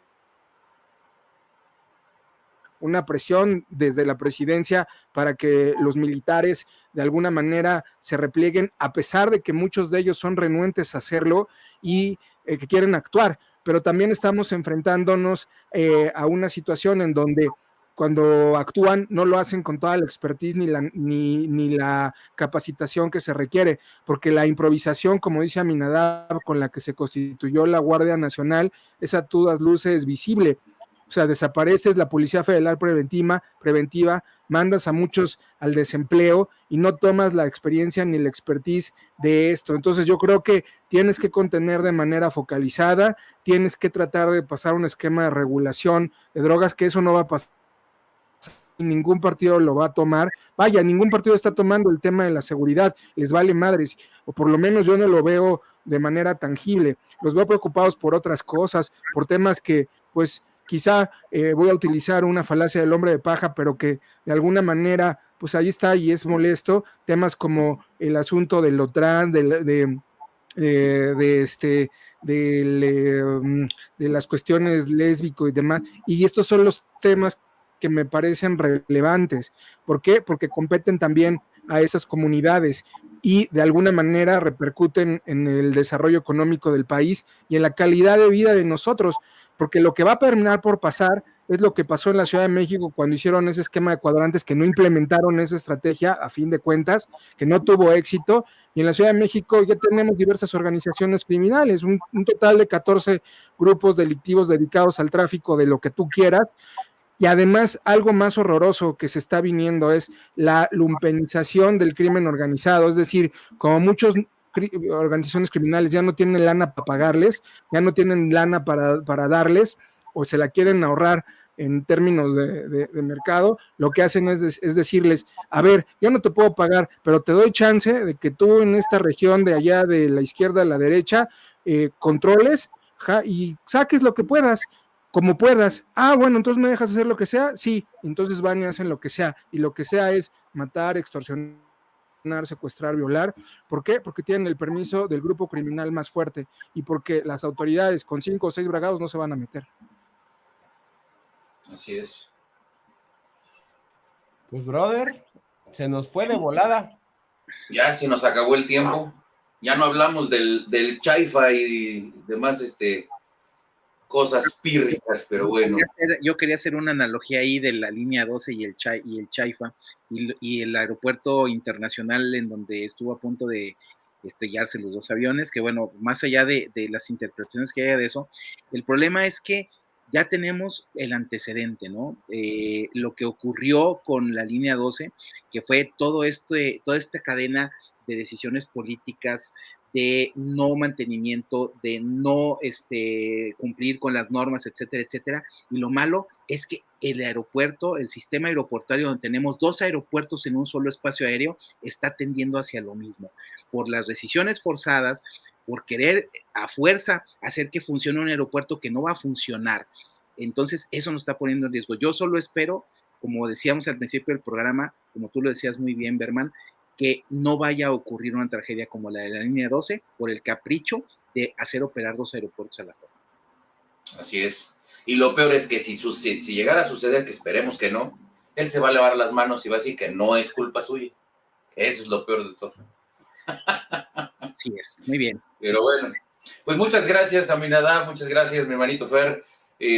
una presión desde la presidencia para que los militares de alguna manera se replieguen, a pesar de que muchos de ellos son renuentes a hacerlo y que quieren actuar, pero también estamos enfrentándonos a una situación en donde cuando actúan no lo hacen con toda la expertise ni la capacitación que se requiere, porque la improvisación, como dice Aminadab, con la que se constituyó la Guardia Nacional, es a todas luces visible. O sea, desapareces la Policía Federal preventiva, mandas a muchos al desempleo y no tomas la experiencia ni la expertise de esto. Entonces yo creo que tienes que contener de manera focalizada, tienes que tratar de pasar un esquema de regulación de drogas, que eso no va a pasar, ningún partido lo va a tomar. Vaya, ningún partido está tomando el tema de la seguridad, les vale madres, o por lo menos yo no lo veo de manera tangible. Los veo preocupados por otras cosas, por temas que, pues, quizá voy a utilizar una falacia del hombre de paja, pero que de alguna manera, pues ahí está y es molesto, temas como el asunto de lo trans, de las cuestiones lésbico y demás, y estos son los temas que me parecen relevantes. ¿Por qué? Porque competen también a esas comunidades y de alguna manera repercuten en el desarrollo económico del país y en la calidad de vida de nosotros, porque lo que va a terminar por pasar es lo que pasó en la Ciudad de México cuando hicieron ese esquema de cuadrantes, que no implementaron esa estrategia a fin de cuentas, que no tuvo éxito, y en la Ciudad de México ya tenemos diversas organizaciones criminales, un total de 14 grupos delictivos dedicados al tráfico de lo que tú quieras. Y además, algo más horroroso que se está viniendo es la lumpenización del crimen organizado, es decir, como muchas organizaciones criminales ya no tienen lana para pagarles, ya no tienen lana para darles, o se la quieren ahorrar en términos de mercado, lo que hacen es decirles, a ver, yo no te puedo pagar, pero te doy chance de que tú en esta región de allá de la izquierda a la derecha controles y saques lo que puedas, como puedas. Ah, bueno, entonces me dejas hacer lo que sea. Sí, entonces van y hacen lo que sea, y lo que sea es matar, extorsionar, secuestrar, violar. ¿Por qué? Porque tienen el permiso del grupo criminal más fuerte y porque las autoridades con 5 o 6 bragados no se van a meter. Así es. Pues, brother, se nos fue de volada. Ya se nos acabó el tiempo. Ya no hablamos del Chaifa y demás cosas pírricas, pero bueno. Yo quería hacer una analogía ahí de la línea 12 y el Chaifa y el aeropuerto internacional en donde estuvo a punto de estrellarse los dos aviones, que bueno, más allá de las interpretaciones que haya de eso, el problema es que ya tenemos el antecedente, ¿no? Lo que ocurrió con la línea 12, que fue toda esta cadena de decisiones políticas, de no mantenimiento, de no cumplir con las normas, etcétera, etcétera. Y lo malo es que el aeropuerto, el sistema aeroportuario, donde tenemos 2 aeropuertos en un solo espacio aéreo, está tendiendo hacia lo mismo. Por las decisiones forzadas, por querer a fuerza hacer que funcione un aeropuerto que no va a funcionar. Entonces, eso nos está poniendo en riesgo. Yo solo espero, como decíamos al principio del programa, como tú lo decías muy bien, Berman, que no vaya a ocurrir una tragedia como la de la línea 12 por el capricho de hacer operar 2 aeropuertos a la fuerza. Así es. Y lo peor es que si llegara a suceder, que esperemos que no, él se va a lavar las manos y va a decir que no es culpa suya. Eso es lo peor de todo. Así es, muy bien. Pero bueno, pues muchas gracias, Aminadab, muchas gracias, mi hermanito Fer,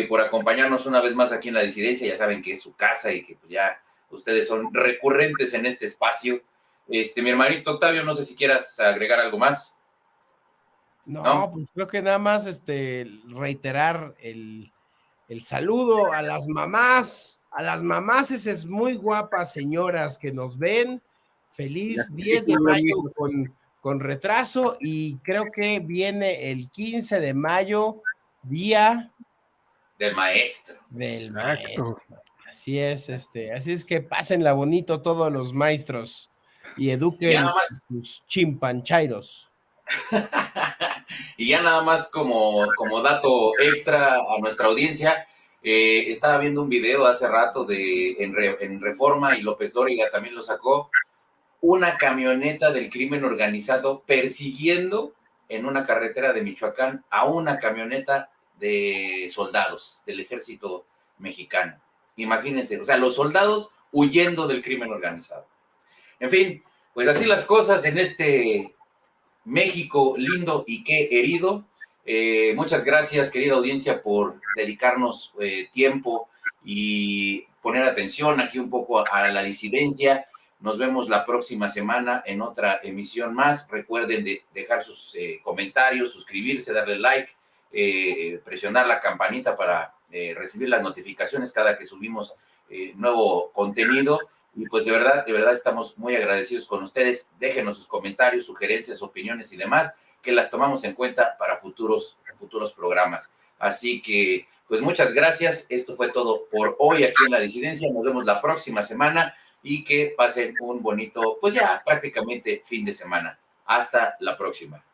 por acompañarnos una vez más aquí en La Disidencia. Ya saben que es su casa y que pues ya ustedes son recurrentes en este espacio. Mi hermanito Octavio, no sé si quieras agregar algo más. No, pues creo que nada más reiterar el saludo a las mamás, a las mamás esas muy guapas señoras que nos ven, feliz Las 10 de películas, mayo amigos. con retraso, y creo que viene el 15 de mayo, día Del maestro. del maestro. Exacto. Así es, así es que pásenla bonito todos los maestros y Ya eduquen nada a más, sus chimpanchairos. y ya nada más como dato extra a nuestra audiencia, estaba viendo un video hace rato en Reforma y López Dóriga también lo sacó, una camioneta del crimen organizado persiguiendo en una carretera de Michoacán a una camioneta de soldados del ejército mexicano. Imagínense, o sea, los soldados huyendo del crimen organizado. En fin, pues así las cosas en este México lindo y qué herido. Muchas gracias, querida audiencia, por dedicarnos tiempo y poner atención aquí un poco a la disidencia. Nos vemos la próxima semana en otra emisión más. Recuerden dejar sus comentarios, suscribirse, darle like, presionar la campanita para recibir las notificaciones cada que subimos nuevo contenido. Y pues de verdad estamos muy agradecidos con ustedes. Déjenos sus comentarios, sugerencias, opiniones y demás, que las tomamos en cuenta para futuros programas. Así que, pues muchas gracias. Esto fue todo por hoy aquí en La Disidencia. Nos vemos la próxima semana y que pasen un bonito, pues ya prácticamente fin de semana. Hasta la próxima.